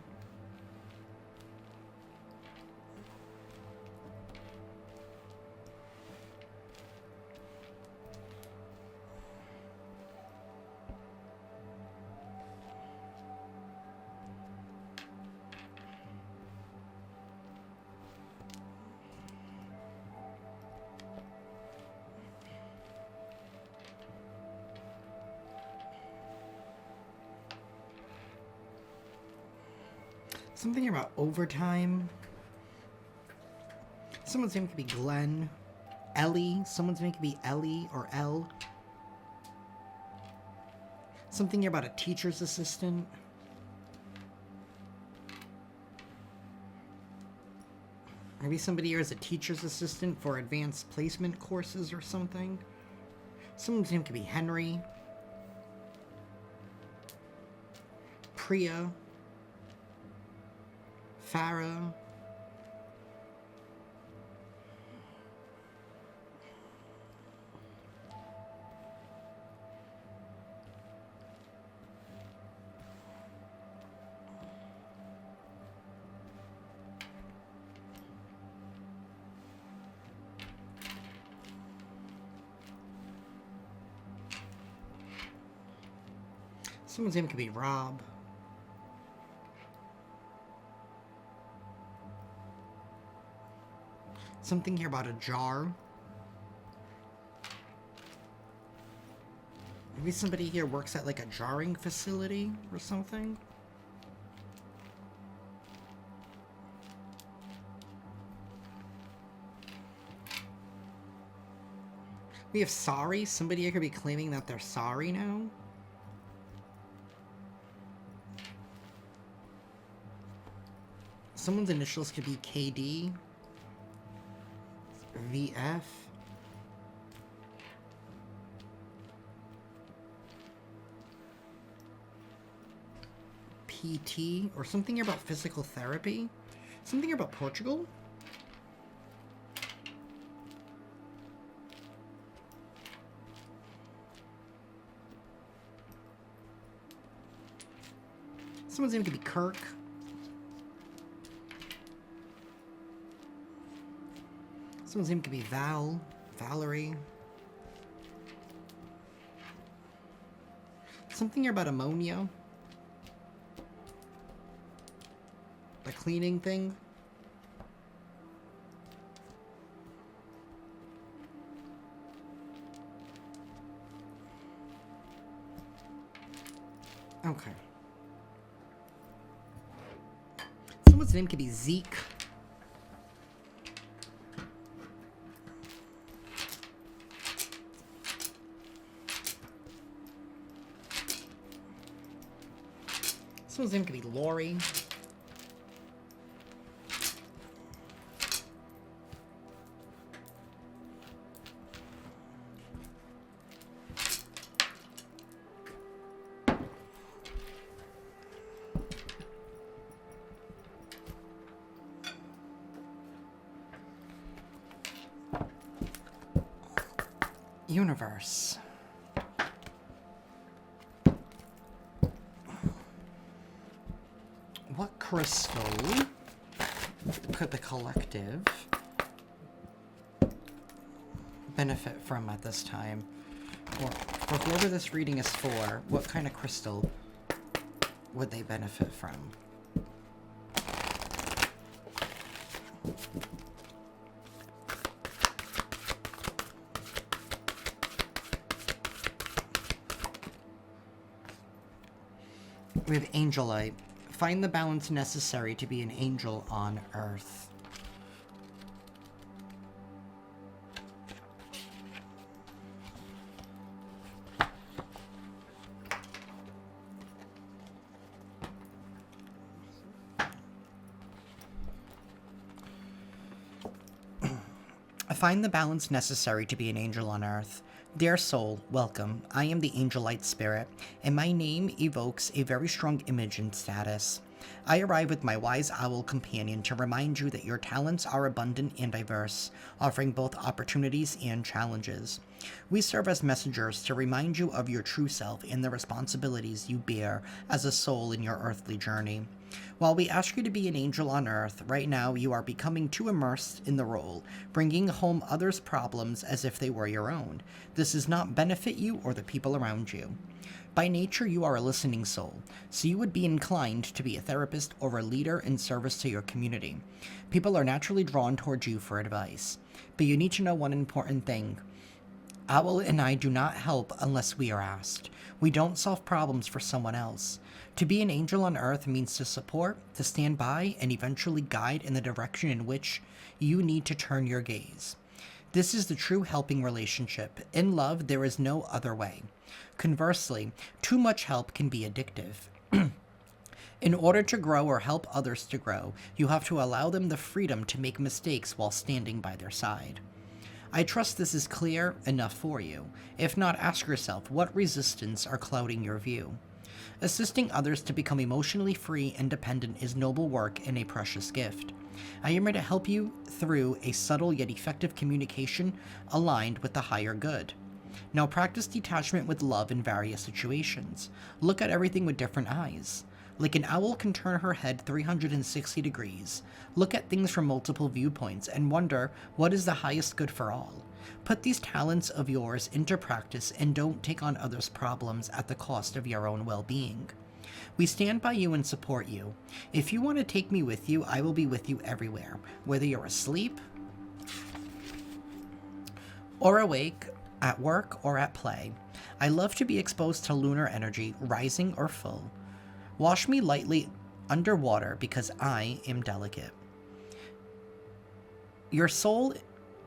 Something about overtime. Someone's name could be Glenn. Ellie. Someone's name could be Ellie or Elle. Something here about a teacher's assistant. Maybe somebody here is a teacher's assistant for advanced placement courses or something. Someone's name could be Henry. Priya. Farah. Someone's name could be Rob. Something here about a jar. Maybe somebody here works at like a jarring facility or something. We have sorry. Somebody here could be claiming that they're sorry now. Someone's initials could be KD. VF. PT. Or something about physical therapy. Something about Portugal. Someone's name could be Kirk. Someone's name could be Val. Valerie. Something here about ammonia. The cleaning thing. Okay. Someone's name could be Zeke. Someone's name could be Lori. Universe. What crystal could the collective benefit from at this time? Or for whoever this reading is for, what kind of crystal would they benefit from? We have Angelite. Find the balance necessary to be an angel on Earth. Find the balance necessary to be an angel on Earth. Dear soul, welcome. I am the Angelite Spirit, and my name evokes a very strong image and status. I arrive with my wise owl companion to remind you that your talents are abundant and diverse, offering both opportunities and challenges. We serve as messengers to remind you of your true self and the responsibilities you bear as a soul in your earthly journey. While we ask you to be an angel on Earth, right now you are becoming too immersed in the role, bringing home others' problems as if they were your own. This does not benefit you or the people around you. By nature, you are a listening soul, so you would be inclined to be a therapist or a leader in service to your community. People are naturally drawn towards you for advice. But you need to know one important thing. Owl and I do not help unless we are asked. We don't solve problems for someone else. To be an angel on Earth means to support, to stand by, and eventually guide in the direction in which you need to turn your gaze. This is the true helping relationship. In love, there is no other way. Conversely, too much help can be addictive. In order to grow or help others to grow, you have to allow them the freedom to make mistakes while standing by their side. I trust this is clear enough for you. If not, ask yourself what resistance are clouding your view. Assisting others to become emotionally free and independent is noble work and a precious gift. I am here to help you through a subtle yet effective communication aligned with the higher good. Now practice detachment with love in various situations. Look at everything with different eyes. Like an owl can turn her head 360 degrees. Look at things from multiple viewpoints and wonder what is the highest good for all. Put these talents of yours into practice and don't take on others' problems at the cost of your own well-being. We stand by you and support you. If you want to take me with you, I will be with you everywhere, whether you're asleep or awake, at work or at play. I love to be exposed to lunar energy, rising or full. Wash me lightly underwater because I am delicate. Your soul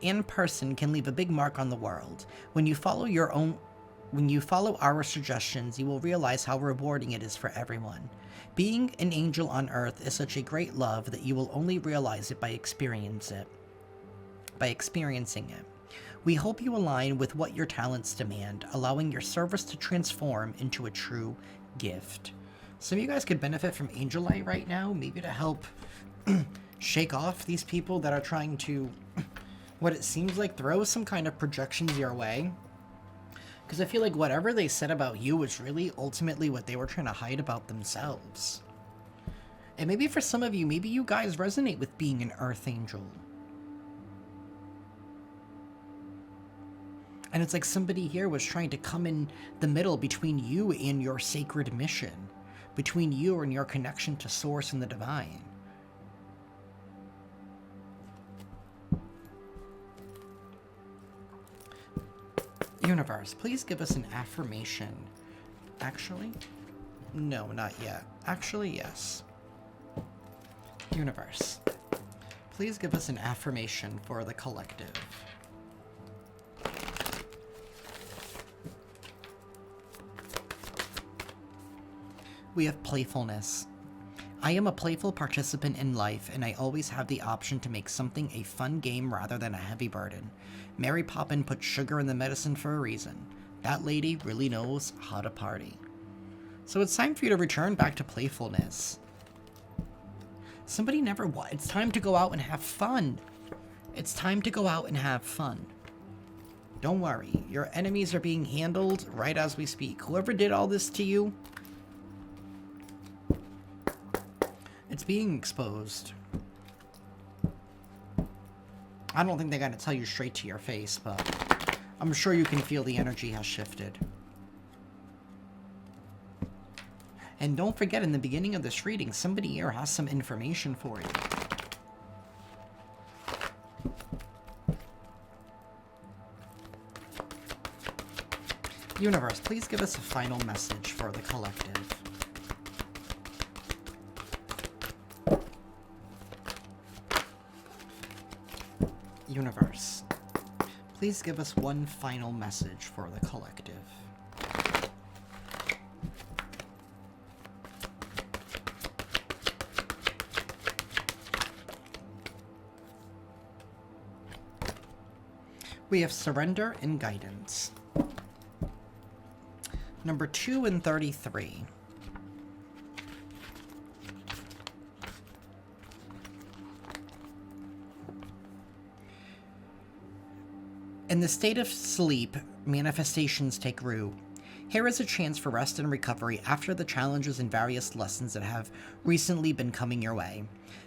and person can leave a big mark on the world. When you follow our suggestions, you will realize how rewarding it is for everyone. Being an angel on Earth is such a great love that you will only realize it by experiencing it. We hope you align with what your talents demand, allowing your service to transform into a true gift. Some of you guys could benefit from Angelite right now, maybe to help shake off these people that are trying to, what it seems like, throw some kind of projections your way. Because I feel like whatever they said about you was really ultimately what they were trying to hide about themselves. And maybe for some of you, maybe you guys resonate with being an Earth Angel. And it's like somebody here was trying to come in the middle between you and your sacred mission, between you and your connection to Source and the Divine. Universe, please give us an affirmation. Actually, No, not yet. Actually, yes. Universe, please give us an affirmation for the collective. We have playfulness. I am a playful participant in life, and I always have the option to make something a fun game rather than a heavy burden. Mary Poppin put sugar in the medicine for a reason. That lady really knows how to party. So it's time for you to return back to playfulness. Somebody never what? It's time to go out and have fun. It's time to go out and have fun. Don't worry, your enemies are being handled right as we speak. Whoever did all this to you, it's being exposed. I don't think they're going to tell you straight to your face, but I'm sure you can feel the energy has shifted. And don't forget, in the beginning of this reading, somebody here has some information for you. Universe, please give us a final message for the collective. Universe, please give us one final message for the collective. We have surrender and guidance. Number 2 and 33. In the state of sleep, manifestations take root. Here is a chance for rest and recovery after the challenges and various lessons that have recently been coming your way.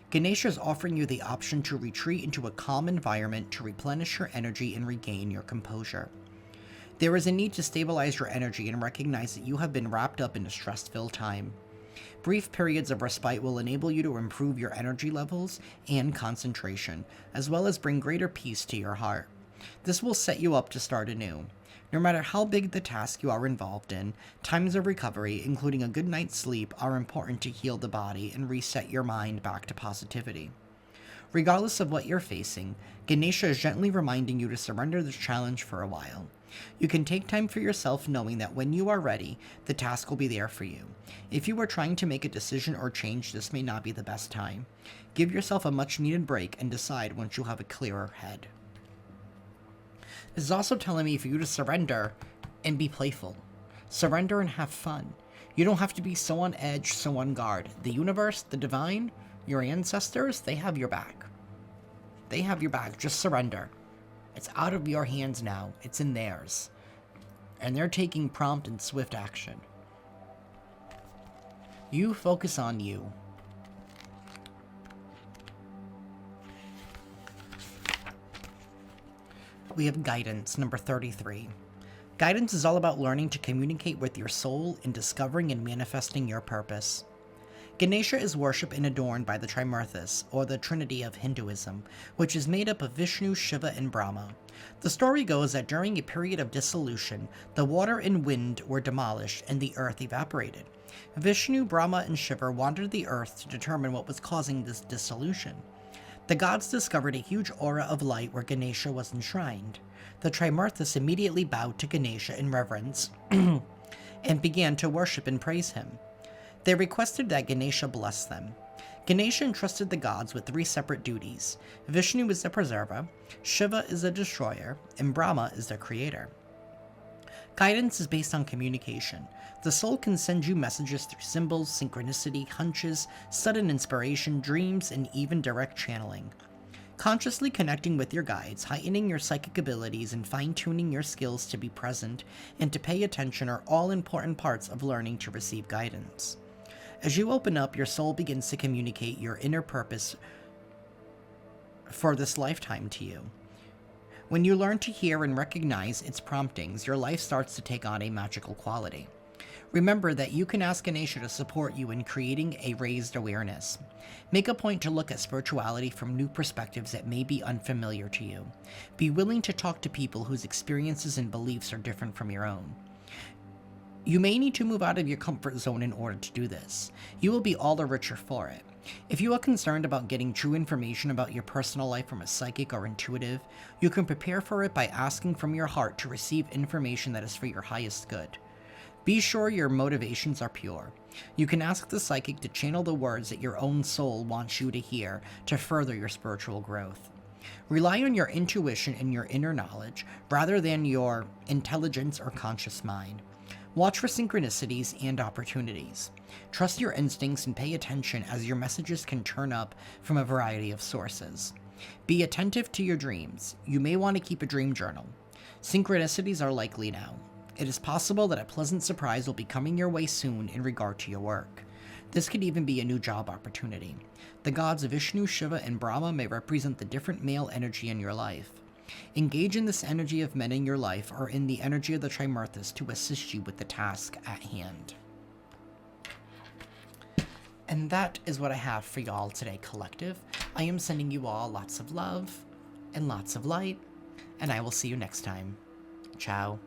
Ganesha is offering you the option to retreat into a calm environment to replenish your energy and regain your composure. There is a need to stabilize your energy and recognize that you have been wrapped up in a stress-filled time. Brief periods of respite will enable you to improve your energy levels and concentration, as well as bring greater peace to your heart. This will set you up to start anew. No matter how big the task you are involved in, times of recovery, including a good night's sleep, are important to heal the body and reset your mind back to positivity. Regardless of what you're facing, Ganesha is gently reminding you to surrender this challenge for a while. You can take time for yourself, knowing that when you are ready, the task will be there for you. If you are trying to make a decision or change, this may not be the best time. Give yourself a much-needed break and decide once you have a clearer head. This is also telling me for you to surrender and be playful. Surrender and have fun. You don't have to be so on edge, so on guard. The universe, the divine, your ancestors, they have your back. They have your back. Just surrender. It's out of your hands now. It's in theirs. And they're taking prompt and swift action. You focus on you. We have guidance, number 33. Guidance is all about learning to communicate with your soul and discovering and manifesting your purpose. Ganesha is worshipped and adorned by the Trimurthas, or the Trinity of Hinduism, which is made up of Vishnu, Shiva, and Brahma. The story goes that during a period of dissolution, the water and wind were demolished and the earth evaporated. Vishnu, Brahma, and Shiva wandered the earth to determine what was causing this dissolution. The gods discovered a huge aura of light where Ganesha was enshrined. The Trimurthas immediately bowed to Ganesha in reverence and began to worship and praise him. They requested that Ganesha bless them. Ganesha entrusted the gods with 3 separate duties. Vishnu is the preserver, Shiva is the destroyer, and Brahma is the creator. Guidance is based on communication. The soul can send you messages through symbols, synchronicity, hunches, sudden inspiration, dreams, and even direct channeling. Consciously connecting with your guides, heightening your psychic abilities, and fine-tuning your skills to be present and to pay attention are all important parts of learning to receive guidance. As you open up, your soul begins to communicate your inner purpose for this lifetime to you. When you learn to hear and recognize its promptings, your life starts to take on a magical quality. Remember that you can ask Ganesha to support you in creating a raised awareness. Make a point to look at spirituality from new perspectives that may be unfamiliar to you. Be willing to talk to people whose experiences and beliefs are different from your own. You may need to move out of your comfort zone in order to do this. You will be all the richer for it. If you are concerned about getting true information about your personal life from a psychic or intuitive, you can prepare for it by asking from your heart to receive information that is for your highest good. Be sure your motivations are pure. You can ask the psychic to channel the words that your own soul wants you to hear to further your spiritual growth. Rely on your intuition and your inner knowledge rather than your intelligence or conscious mind. Watch for synchronicities and opportunities. Trust your instincts and pay attention as your messages can turn up from a variety of sources. Be attentive to your dreams. You may want to keep a dream journal. Synchronicities are likely now. It is possible that a pleasant surprise will be coming your way soon in regard to your work. This could even be a new job opportunity. The gods Vishnu, Shiva, and Brahma may represent the different male energy in your life. Engage in this energy of men in your life or in the energy of the Trimurthas to assist you with the task at hand. And that is what I have for y'all today, collective. I am sending you all lots of love and lots of light, and I will see you next time. Ciao.